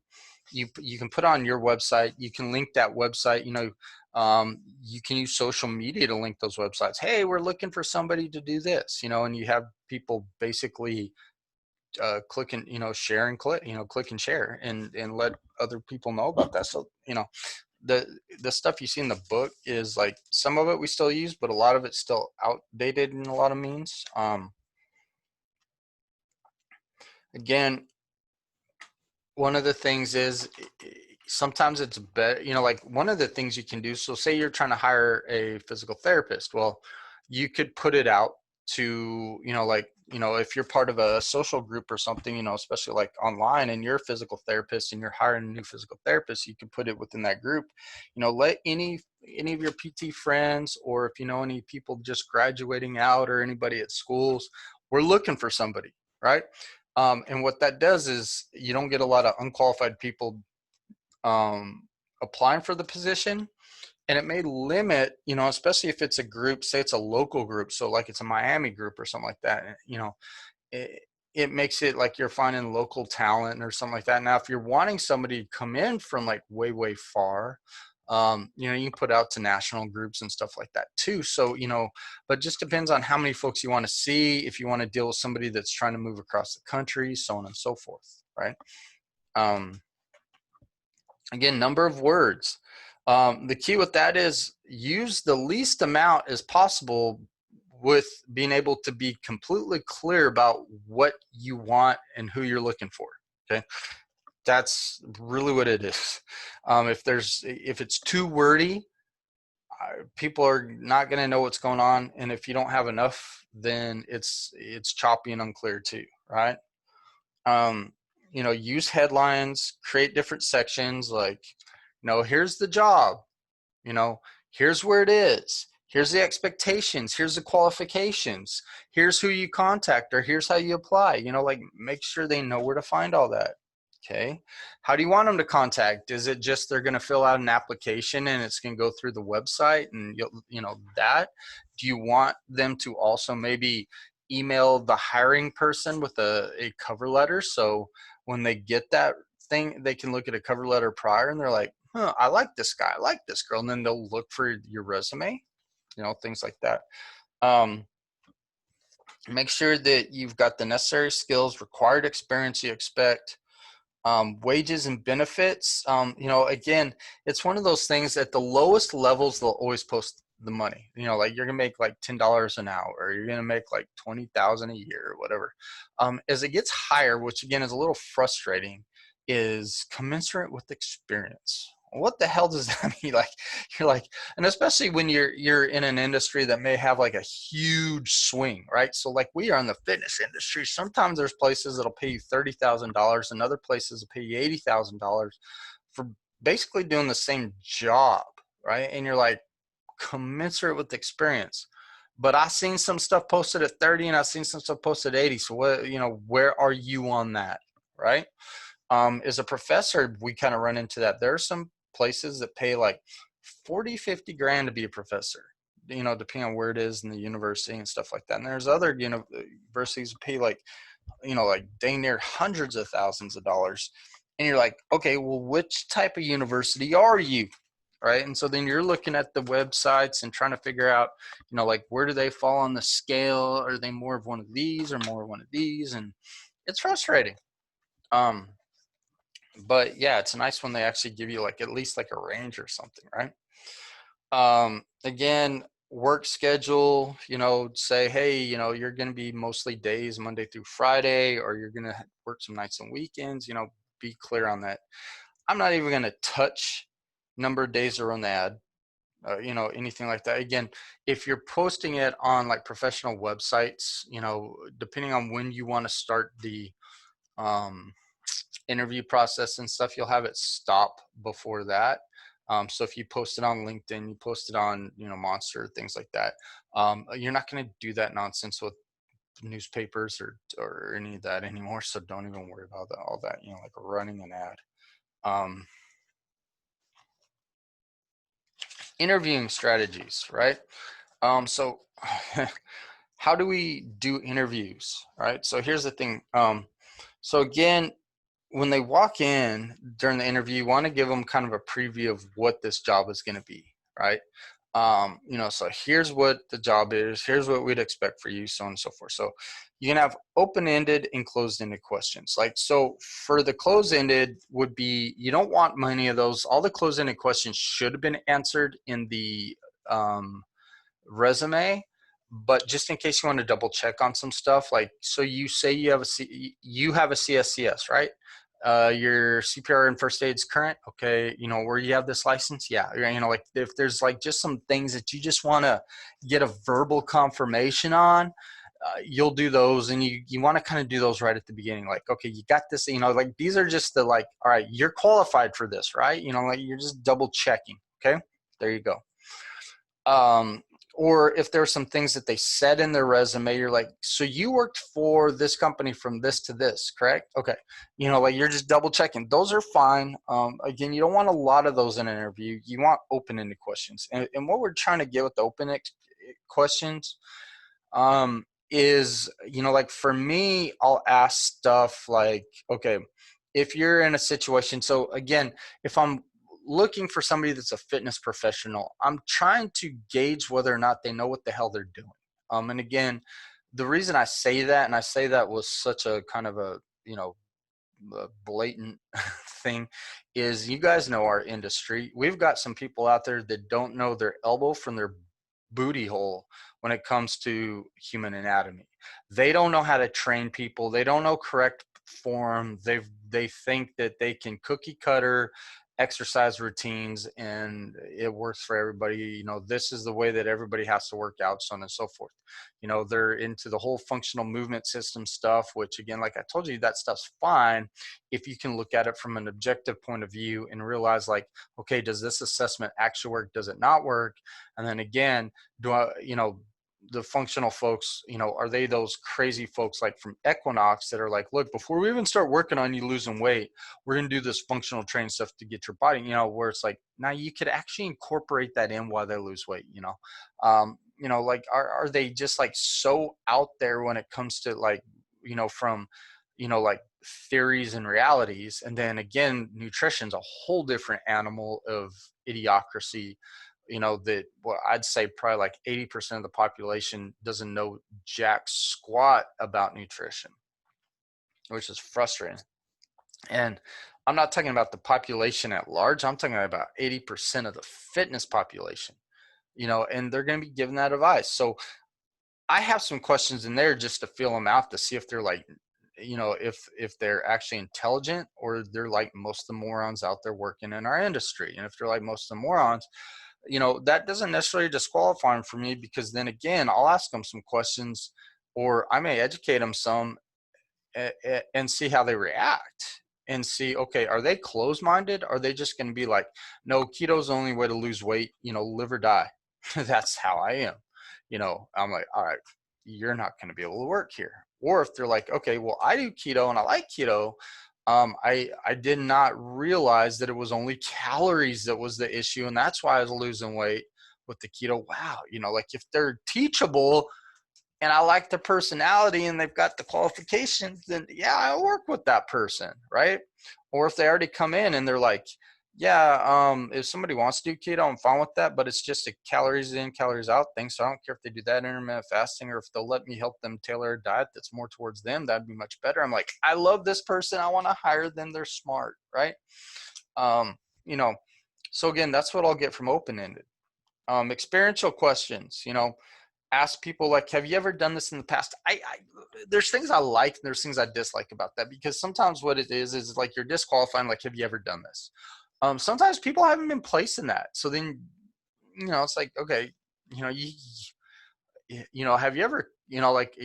you can put on your website, you can link that website, you can use social media to link those websites. Hey, we're looking for somebody to do this, and you have people basically click and share and click, click and share and let other people know about that. So the stuff you see in the book is like some of it we still use, but a lot of it's still outdated in a lot of means. Again, one of the things is sometimes it's better, like one of the things you can do. So say you're trying to hire a physical therapist. Well, you could put it out to, like, if you're part of a social group or something, especially like online, and you're a physical therapist and you're hiring a new physical therapist, you could put it within that group. Let any of your PT friends, or if you know any people just graduating out or anybody at schools, we're looking for somebody, right? And what that does is you don't get a lot of unqualified people applying for the position. And it may limit, especially if it's a group, say it's a local group, so like it's a Miami group or something like that, it, it makes it like you're finding local talent or something like that. Now, if you're wanting somebody to come in from like way, way far, you can put out to national groups and stuff like that too. So, but just depends on how many folks you want to see, if you want to deal with somebody that's trying to move across the country, so on and so forth, right? Um, Again, number of words. The key with that is use the least amount as possible, with being able to be completely clear about what you want and who you're looking for. Okay, that's really what it is. If it's too wordy, people are not going to know what's going on, and if you don't have enough, then it's choppy and unclear too, right? um, use headlines, create different sections, like, here's the job, you know, here's where it is, here's the expectations, here's the qualifications, here's who you contact, or here's how you apply, like make sure they know where to find all that. Okay. How do you want them to contact? Is it just they're going to fill out an application and it's going to go through the website and that? Do you want them to also maybe email the hiring person with a cover letter, so when they get that thing, they can look at a cover letter prior and they're like, huh, I like this guy, I like this girl, and then they'll look for your resume, things like that. Make sure that you've got the necessary skills, required experience you expect. Wages and benefits, again, it's one of those things, at the lowest levels they'll always post the money, like you're gonna make like $10 an hour, or you're gonna make like 20,000 a year or whatever. As it gets higher, which again is a little frustrating, is commensurate with experience. What the hell does that mean? Like, you're like, and especially when you're in an industry that may have like a huge swing, right? So like we are in the fitness industry. Sometimes there's places that'll pay you $30,000, and other places will pay you $80,000 for basically doing the same job, right? And you're like, commensurate with experience. But I seen some stuff posted at 30, and I've seen some stuff posted at 80. So what, where are you on that, right? As a professor, we kind of run into that. There are some places that pay like 40, 50 grand to be a professor, depending on where it is in the university and stuff like that. And there's other universities that pay like, like dang near hundreds of thousands of dollars. And you're like, okay, well, which type of university are you? Right. And so then you're looking at the websites and trying to figure out, like, where do they fall on the scale? Are they more of one of these or more of one of these? And it's frustrating. But yeah, it's nice when they actually give you like at least like a range or something, right? Again, work schedule, say, hey, you're going to be mostly days, Monday through Friday, or you're going to work some nights and weekends, be clear on that. I'm not even going to touch number of days are on the ad, anything like that. Again, if you're posting it on like professional websites, depending on when you want to start the, interview process and stuff, you'll have it stop before that. So if you post it on LinkedIn, you post it on, Monster, things like that. You're not going to do that nonsense with newspapers or any of that anymore. So don't even worry about that, all that, like running an ad. Interviewing strategies, right? So how do we do interviews, right? So here's the thing. So again, when they walk in during the interview, you want to give them kind of a preview of what this job is going to be, right? So here's what the job is, here's what we'd expect for you, so on and so forth. So you can have open-ended and closed-ended questions. Like, so for the closed-ended would be, you don't want many of those. All the closed-ended questions should have been answered in the resume, but just in case you want to double check on some stuff, like, so you say you have a CSCS, right? your CPR and first aid's current. Okay, where you have this license. Yeah, like if there's like just some things that you just want to get a verbal confirmation on, you'll do those, and you want to kind of do those right at the beginning. Like, okay, you got this. Like these are just the like, all right, you're qualified for this, right? Like you're just double checking. Okay, there you go. Or if there's some things that they said in their resume, you're like, so you worked for this company from this to this, correct? Okay. Like you're just double checking. Those are fine. Again, you don't want a lot of those in an interview. You want open-ended questions. And what we're trying to get with the open questions is, like for me, I'll ask stuff like, okay, if you're in a situation, so again, if I'm looking for somebody that's a fitness professional, I'm trying to gauge whether or not they know what the hell they're doing. And again, the reason I say that, and I say that was such a kind of a blatant thing, is you guys know our industry. We've got some people out there that don't know their elbow from their booty hole when it comes to human anatomy. They don't know how to train people. They don't know correct form. They think that they can cookie cutter exercise routines and it works for everybody. This is the way that everybody has to work out, so on and so forth. They're into the whole functional movement system stuff, which again, like I told you, that stuff's fine if you can look at it from an objective point of view and realize like, okay, does this assessment actually work? Does it not work? And then again, do I, the functional folks, are they those crazy folks like from Equinox that are like, look, before we even start working on you losing weight, we're going to do this functional training stuff to get your body, where it's like, now you could actually incorporate that in while they lose weight, like, are they just like so out there when it comes to like, from, like theories and realities. And then again, nutrition's a whole different animal of idiocracy, that, well, I'd say probably like 80% of the population doesn't know jack squat about nutrition, which is frustrating. And I'm not talking about the population at large. I'm talking about 80% of the fitness population, and they're going to be given that advice. So I have some questions in there just to feel them out to see if they're like, if they're actually intelligent or they're like most of the morons out there working in our industry. And if they're like most of the morons, that doesn't necessarily disqualify them for me, because then again, I'll ask them some questions or I may educate them some and see how they react and see, okay, are they closed-minded? Are they just going to be like, no, keto's the only way to lose weight, live or die. That's how I am. I'm like, all right, you're not going to be able to work here. Or if they're like, okay, well, I do keto and I like keto. I did not realize that it was only calories that was the issue. And that's why I was losing weight with the keto. Wow. Like if they're teachable and I like their personality and they've got the qualifications, then yeah, I'll work with that person. Right. Or if they already come in and they're like, yeah, if somebody wants to do keto, I'm fine with that, but it's just a calories in, calories out thing. So I don't care if they do that intermittent fasting or if they'll let me help them tailor a diet that's more towards them. That'd be much better. I'm like, I love this person. I want to hire them. They're smart, right? So again, that's what I'll get from open-ended. Experiential questions, ask people like, have you ever done this in the past? There's things I like and there's things I dislike about that, because sometimes what it is like you're disqualifying, like, have you ever done this? Sometimes people haven't been placed in that. So then, it's like, okay, have you ever, like,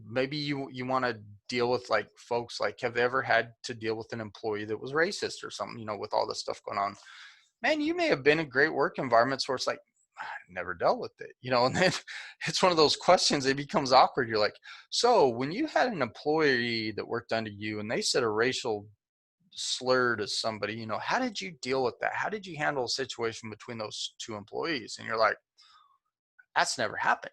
maybe you want to deal with like folks, like, have they ever had to deal with an employee that was racist or something, with all this stuff going on? Man, you may have been in great work environments where it's like, I never dealt with it, and then it's one of those questions, it becomes awkward. You're like, so when you had an employee that worked under you and they said a racial slur to somebody, how did you deal with that? How did you handle a situation between those two employees? And you're like, that's never happened.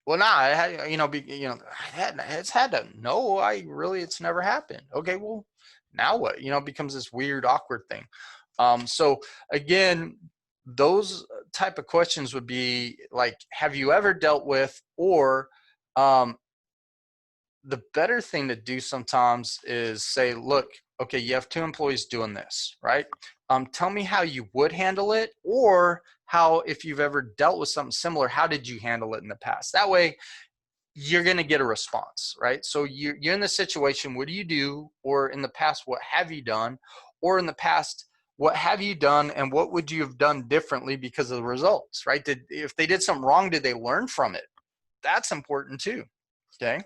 Well, nah, I had, it's had to, no, it's never happened. Okay, well, now what? It becomes this weird, awkward thing. So again, those type of questions would be like, have you ever dealt with, or the better thing to do sometimes is say, look, okay, you have two employees doing this, right? Tell me how you would handle it, or how, if you've ever dealt with something similar, how did you handle it in the past? That way, you're going to get a response, right? So you're in the situation, what do you do? Or in the past, what have you done? Or in the past, what have you done and what would you have done differently because of the results, right? If they did something wrong, did they learn from it? That's important too, okay?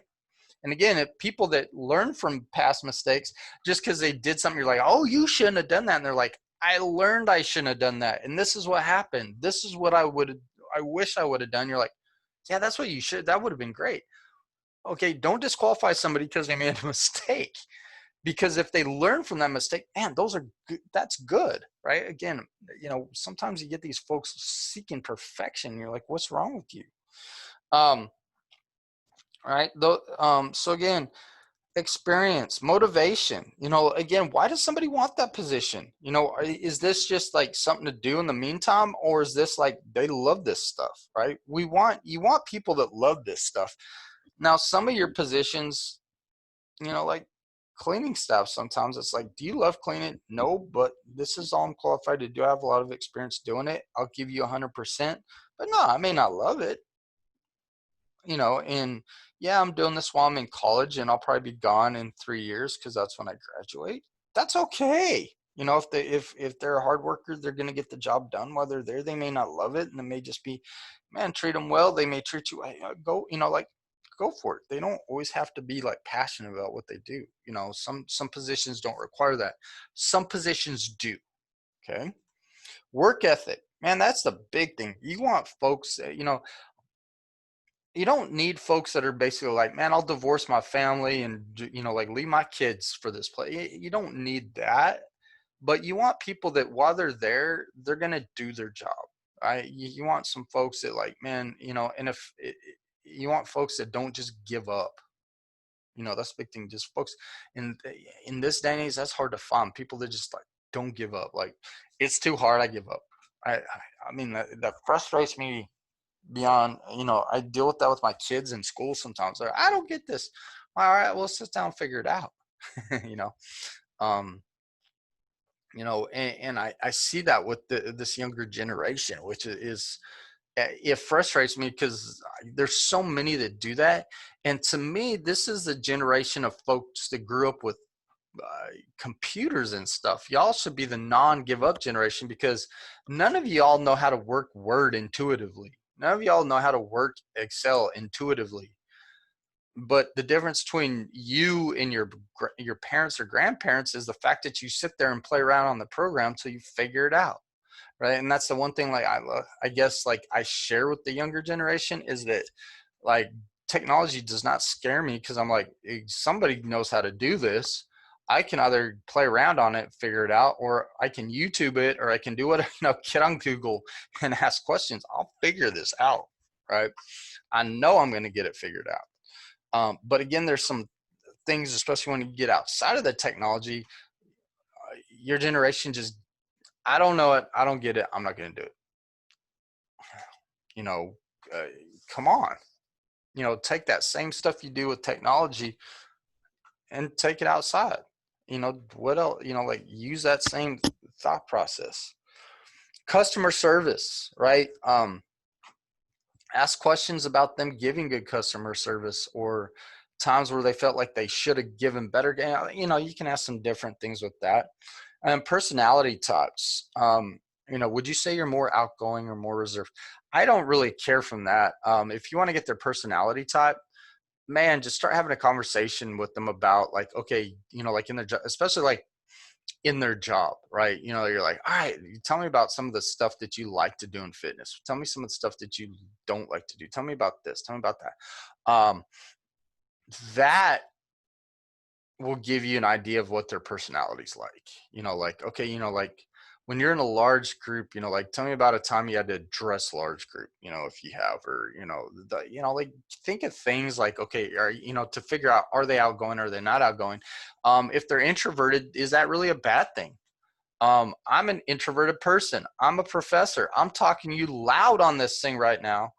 And again, if people that learn from past mistakes, just because they did something, you're like, oh, you shouldn't have done that. And they're like, I learned I shouldn't have done that. And this is what happened. This is what I wish I would have done. You're like, yeah, that's what you should. That would have been great. Okay, don't disqualify somebody because they made a mistake. Because if they learn from that mistake, man, those are good. That's good, right? Again, sometimes you get these folks seeking perfection. You're like, what's wrong with you? Right. So again, experience, motivation. Again, why does somebody want that position? Is this just like something to do in the meantime, or is this like they love this stuff, right? You want people that love this stuff. Now, some of your positions, like cleaning staff, sometimes it's like, do you love cleaning? No, but this is all I'm qualified to do. I have a lot of experience doing it. I'll give you 100%, but no, I may not love it. And yeah, I'm doing this while I'm in college, and I'll probably be gone in 3 years because that's when I graduate. That's okay. If they're a hard worker, they're going to get the job done while they're there. They may not love it, and it may just be, man, treat them well. They may treat you, go, like, go for it. They don't always have to be like passionate about what they do. Some positions don't require that. Some positions do. Okay. Work ethic, man, that's the big thing. You want folks, you don't need folks that are basically like, man, I'll divorce my family and, like leave my kids for this place. You don't need that, but you want people that while they're there, they're going to do their job. Right. You want some folks that like, man, and if you want folks that don't just give up, that's the big thing. Just folks in this day and age, that's hard to find people that just like, don't give up. Like, it's too hard. I give up. I mean, that frustrates me beyond, I deal with that with my kids in school sometimes. They're, I don't get this. All right, well, sit down and figure it out. you know um and I see that with this younger generation, which is it frustrates me because there's so many that do that. And to me, this is the generation of folks that grew up with computers and stuff. Y'all should be the non-give up generation, because none of y'all know how to work Word intuitively. None of y'all know how to work Excel intuitively. But the difference between you and your parents or grandparents is the fact that you sit there and play around on the program till you figure it out, right? And that's the one thing, like, I guess, like, I share with the younger generation is that, like, technology does not scare me, because I'm like, somebody knows how to do this. I can either play around on it, figure it out, or I can YouTube it, or I can do whatever, get on Google and ask questions. I'll figure this out, right? I know I'm going to get it figured out. But again, there's some things, especially when you get outside of the technology, your generation just, I don't know it. I don't get it. I'm not going to do it. Uh, Come on, take that same stuff you do with technology and take it outside. What else, like, use that same thought process. Customer service, right? Ask questions about them giving good customer service, or times where they felt like they should have given better. You can ask some different things with that. And personality types. Would you say you're more outgoing or more reserved? I don't really care from that. If you want to get their personality type, man, just start having a conversation with them about, like, okay, like in their job, especially like in their job, right? You're like, all right, tell me about some of the stuff that you like to do in fitness. Tell me some of the stuff that you don't like to do. Tell me about this. Tell me about that. That will give you an idea of what their personality's like. Like, okay, like when you're in a large group, like, tell me about a time you had to address large group, if you have, or, like, think of things like, okay, to figure out, are they outgoing, or are they not outgoing? If they're introverted, is that really a bad thing? I'm an introverted person. I'm a professor. I'm talking to you loud on this thing right now.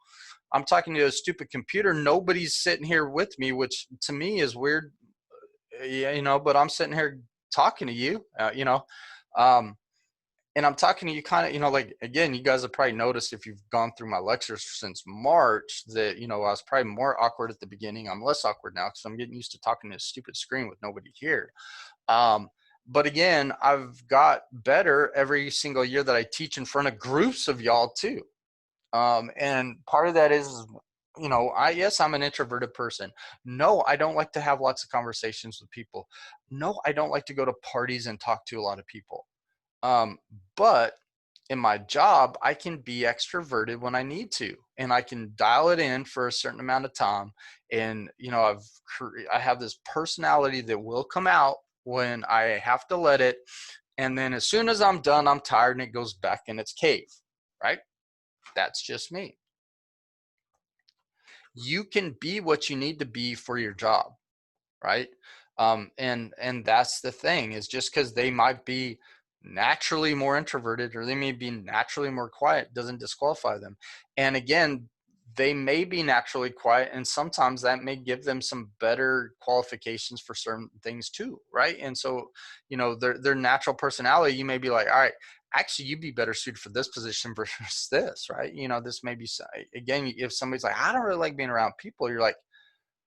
I'm talking to a stupid computer. Nobody's sitting here with me, which to me is weird. Yeah, but I'm sitting here talking to you, um, And I'm talking to you kind of, like, again, you guys have probably noticed if you've gone through my lectures since March that, I was probably more awkward at the beginning. I'm less awkward now because I'm getting used to talking to a stupid screen with nobody here. Um, but again, I've got better every single year that I teach in front of groups of y'all too. And part of that is, yes, I'm an introverted person. No, I don't like to have lots of conversations with people. No, I don't like to go to parties and talk to a lot of people. Um, but in my job, I can be extroverted when I need to, and I can dial it in for a certain amount of time. And I have this personality that will come out when I have to let it. And then as soon as I'm done, I'm tired and it goes back in its cave, right? That's just me. You can be what you need to be for your job, right? And that's the thing, is just because they might be naturally more introverted or they may be naturally more quiet doesn't disqualify them. And again, they may be naturally quiet, and sometimes that may give them some better qualifications for certain things too, right? And so, their natural personality, you may be like, all right, actually you'd be better suited for this position versus this, right? This may be, again, if somebody's like, I don't really like being around people, you're like,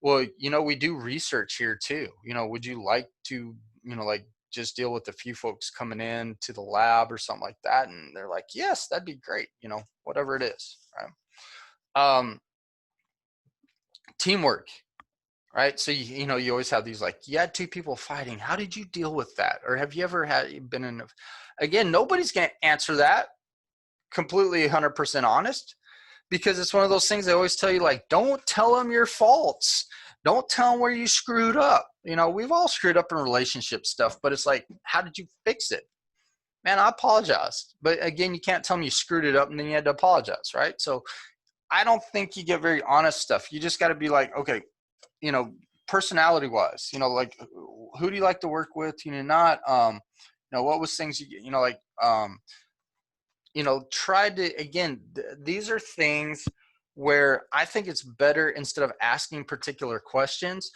well, we do research here too. Would you like to, like, just deal with a few folks coming in to the lab or something like that? And they're like, yes, that'd be great. Whatever it is. Right? Teamwork, right? So, you always have these, like, you had two people fighting. How did you deal with that? Or have you ever been in again, nobody's going to answer that completely 100% honest, because it's one of those things they always tell you, like, don't tell them your faults. Don't tell them where you screwed up. We've all screwed up in relationship stuff, but it's like, how did you fix it? Man, I apologize. But again, you can't tell them you screwed it up and then you had to apologize, right? So I don't think you get very honest stuff. You just got to be like, okay, personality wise, like, who do you like to work with? Not, what was things like, try to, again, these are things where I think it's better, instead of asking particular questions,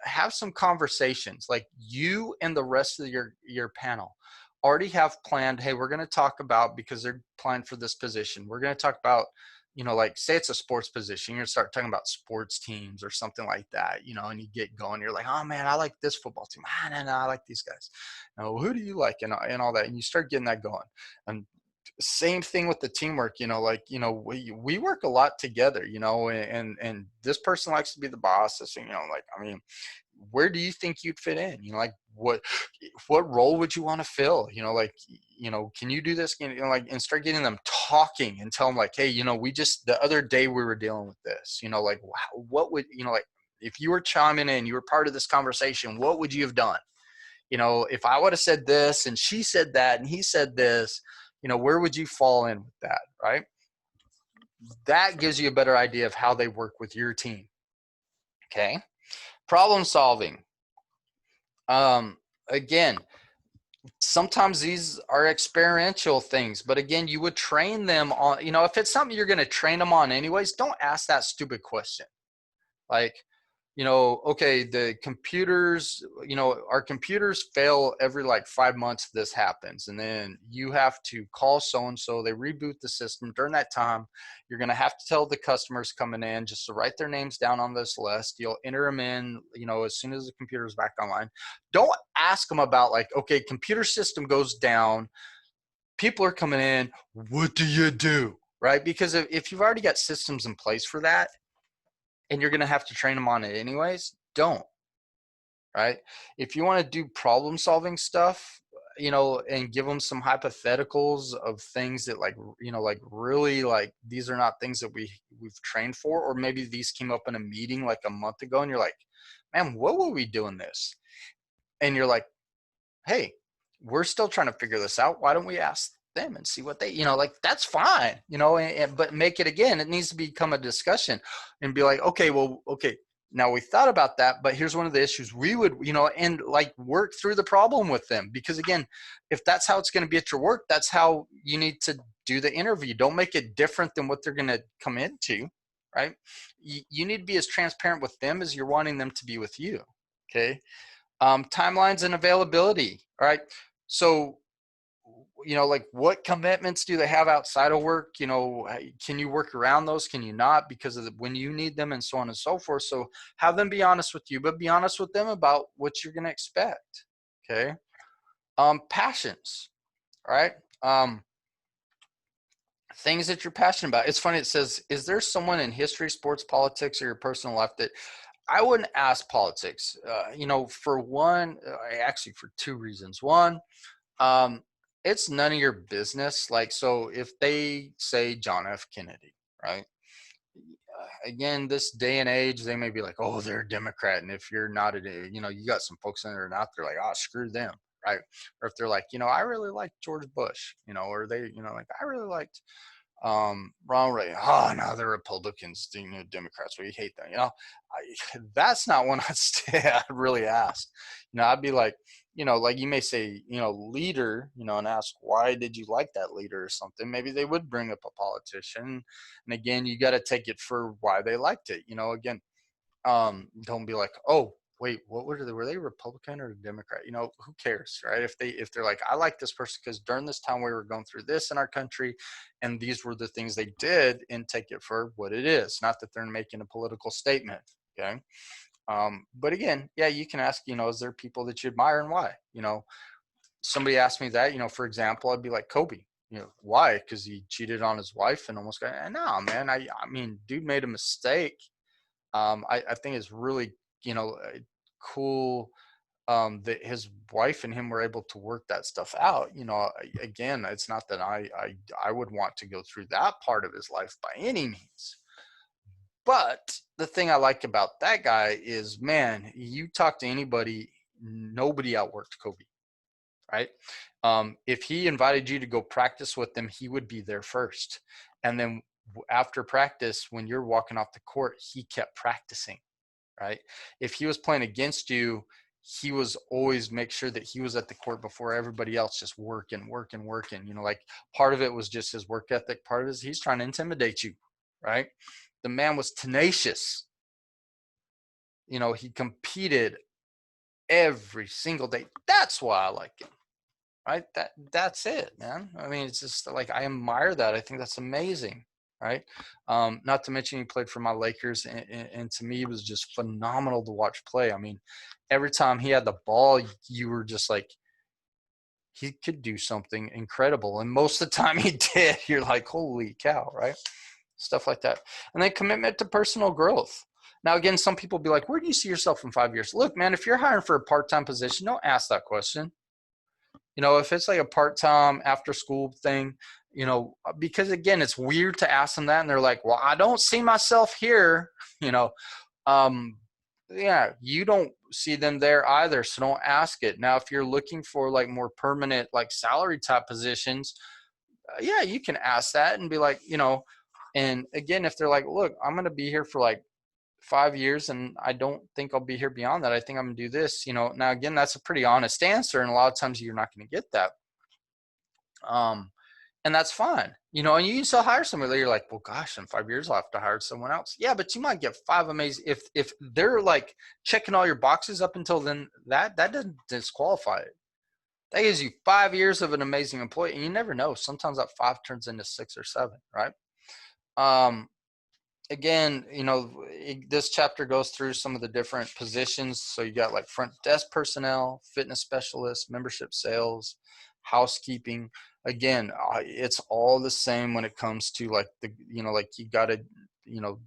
have some conversations, like you and the rest of your panel already have planned, hey, we're going to talk about, because they're applying for this position, we're going to talk about, like, say it's a sports position, you're going to start talking about sports teams or something like that, and you get going, you're like, oh man, I like this football team, no, I like these guys, who do you like, and all that, and you start getting that going. And same thing with the teamwork, like, we work a lot together, and this person likes to be the boss, this thing, like, I mean, where do you think you'd fit in? Like, what role would you want to fill? Like, can you do this? Like, and start getting them talking and tell them, like, hey, we just, the other day we were dealing with this, like, what would, like, if you were chiming in, you were part of this conversation, what would you have done? If I would have said this and she said that and he said this, where would you fall in with that, right? That gives you a better idea of how they work with your team. Okay. Problem solving. Again, sometimes these are experiential things, but again, you would train them on, if it's something you're going to train them on anyways, don't ask that stupid question. Like, okay, the computers, our computers fail every like 5 months. This happens. And then you have to call so-and-so, they reboot the system. During that time, you're going to have to tell the customers coming in just to write their names down on this list. You'll enter them in, as soon as the computer's back online. Don't ask them about, like, okay, computer system goes down, people are coming in, what do you do? Right? Because if you've already got systems in place for that, and you're going to have to train them on it anyways, don't. Right? If you want to do problem solving stuff, and give them some hypotheticals of things that, like, like, really, like, these are not things that we've trained for, or maybe these came up in a meeting like a month ago and you're like, man, what were we doing this? And you're like, hey, we're still trying to figure this out. Why don't we ask them and see what they, like, that's fine, but make it, again, it needs to become a discussion and be like, okay, well, okay, now we thought about that, but here's one of the issues we would, and, like, work through the problem with them. Because again, if that's how it's going to be at your work, that's how you need to do the interview. Don't make it different than what they're going to come into, right? You need to be as transparent with them as you're wanting them to be with you. Okay. Timelines and availability. All right. So like what commitments do they have outside of work? Can you work around those? Can you not, because of when you need them, and so on and so forth. So have them be honest with you, but be honest with them about what you're going to expect. Okay. Passions, right? Things that you're passionate about. It's funny. It says, is there someone in history, sports, politics, or your personal life that I wouldn't ask politics? For one, actually for two reasons. One, it's none of your business. Like, so if they say John F. Kennedy, right? Again, this day and age, they may be like, oh, they're a Democrat. And if you're not you got some folks in there and out there like, oh, screw them. Right. Or if they're like, I really like George Bush, or they, like, I really liked Ronald Reagan. Oh no, they're Republicans, Democrats. We hate them. That's not one I'd really ask. I'd be like, like you may say, leader, and ask, why did you like that leader or something? Maybe they would bring up a politician. And again, you got to take it for why they liked it. Again, don't be like, oh, wait, what were they Republican or Democrat? Who cares, right? If they're like, I like this person because during this time we were going through this in our country, and these were the things they did, and take it for what it is, not that they're making a political statement. Okay. But again, yeah, you can ask, is there people that you admire and why? Somebody asked me that, for example, I'd be like, Kobe. Why? Because he cheated on his wife and almost got. No, man. I mean, dude made a mistake. I think it's really, cool, that his wife and him were able to work that stuff out. Again, it's not that I would want to go through that part of his life by any means. But the thing I like about that guy is, man, you talk to anybody, nobody outworked Kobe, right? If he invited you to go practice with them, he would be there first. And then after practice, when you're walking off the court, he kept practicing, right? If he was playing against you, he was always make sure that he was at the court before everybody else, just working. Like part of it was just his work ethic. Part of it is he's trying to intimidate you, right? The man was tenacious. He competed every single day. That's why I like him, right? That's it, man. I mean, it's just like, I admire that. I think that's amazing, right? Not to mention he played for my Lakers, and to me, it was just phenomenal to watch play. I mean, every time he had the ball, you were just like, he could do something incredible. And most of the time he did. You're like, holy cow, right? Stuff like that. And then commitment to personal growth. Now, again, some people be like, where do you see yourself in 5 years? Look, man, if you're hiring for a part-time position, don't ask that question. If it's like a part-time after school thing, because again, it's weird to ask them that. And they're like, well, I don't see myself here, um, yeah, you don't see them there either. So don't ask it. Now, if you're looking for like more permanent, like salary type positions, yeah, you can ask that and be like, and again, if they're like, look, I'm going to be here for like 5 years and I don't think I'll be here beyond that. I think I'm gonna do this, now again, that's a pretty honest answer. And a lot of times you're not going to get that. And that's fine, and you can still hire somebody that you're like, well, gosh, in 5 years I'll have to hire someone else. Yeah, but you might get five amazing, if they're like checking all your boxes up until then, that doesn't disqualify it. That gives you 5 years of an amazing employee. And you never know. Sometimes that 5 turns into 6 or 7, right? Again, this chapter goes through some of the different positions. So you got like front desk personnel, fitness specialists, membership sales, housekeeping. Again, it's all the same when it comes to like like you got to,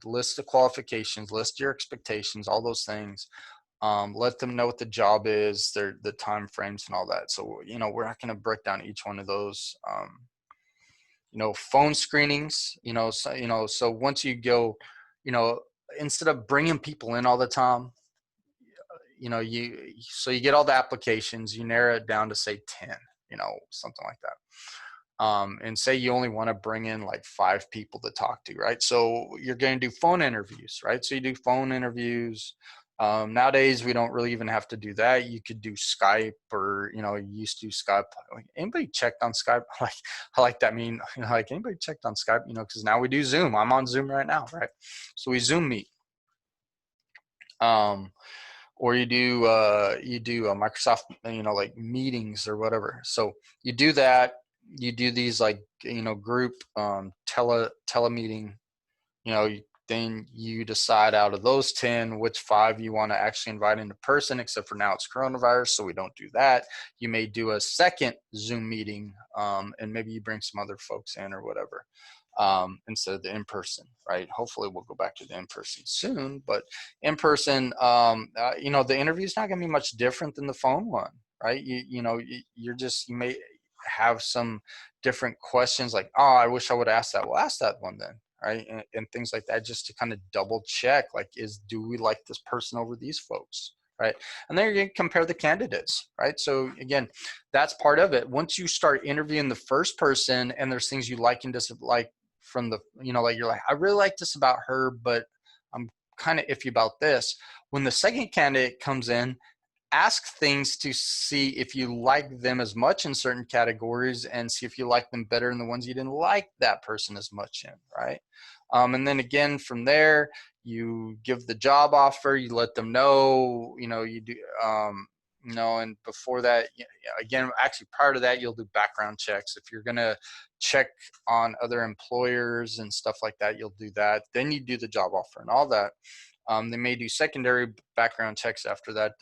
list the qualifications, list your expectations, all those things. Let them know what the job is, the time frames and all that. So, we're not going to break down each one of those. Phone screenings, so once you go, instead of bringing people in all the time, you get all the applications, you narrow it down to say 10, something like that. And say you only want to bring in like 5 people to talk to, right? So you're going to do phone interviews, right? So you do phone interviews. Nowadays, we don't really even have to do that. You could do Skype, or, you used to do Skype. Like, anybody checked on Skype? I like that. I mean, like, anybody checked on Skype, because now we do Zoom. I'm on Zoom right now, right? So we Zoom meet. Or you do Microsoft, like meetings or whatever. So you do that. you do these like, group telemeeting, then you decide out of those 10 which 5 you want to actually invite into person, except for now it's coronavirus, so we don't do that. You may do a second Zoom meeting, and maybe you bring some other folks in or whatever, instead of the in-person, right? Hopefully we'll go back to the in-person soon, but in-person, the interview is not going to be much different than the phone one, right? You may have some different questions like, oh, I wish I would ask that. Well, ask that one then, right? And things like that, just to kind of double check, like, do we like this person over these folks, right? And then you can compare the candidates, right? So again, that's part of it. Once you start interviewing the first person and there's things you like and dislike from the, like you're like, I really like this about her, but I'm kind of iffy about this. When the second candidate comes in, ask things to see if you like them as much in certain categories, and see if you like them better than the ones you didn't like that person as much in, right? And then again, from there, you give the job offer, you let them know, you do, and before that, again, actually prior to that, you'll do background checks. If you're going to check on other employers and stuff like that, you'll do that. Then you do the job offer and all that. They may do secondary background checks after that.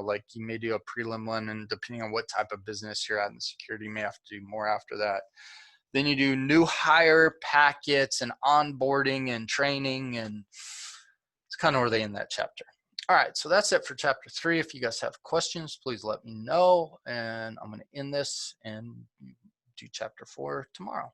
Like you may do a prelim one, and depending on what type of business you're at in security, you may have to do more after that. Then you do new hire packets and onboarding and training, and it's kind of where they end that chapter. All right, so that's it for chapter 3. If you guys have questions, please let me know, and I'm going to end this and do chapter 4 tomorrow.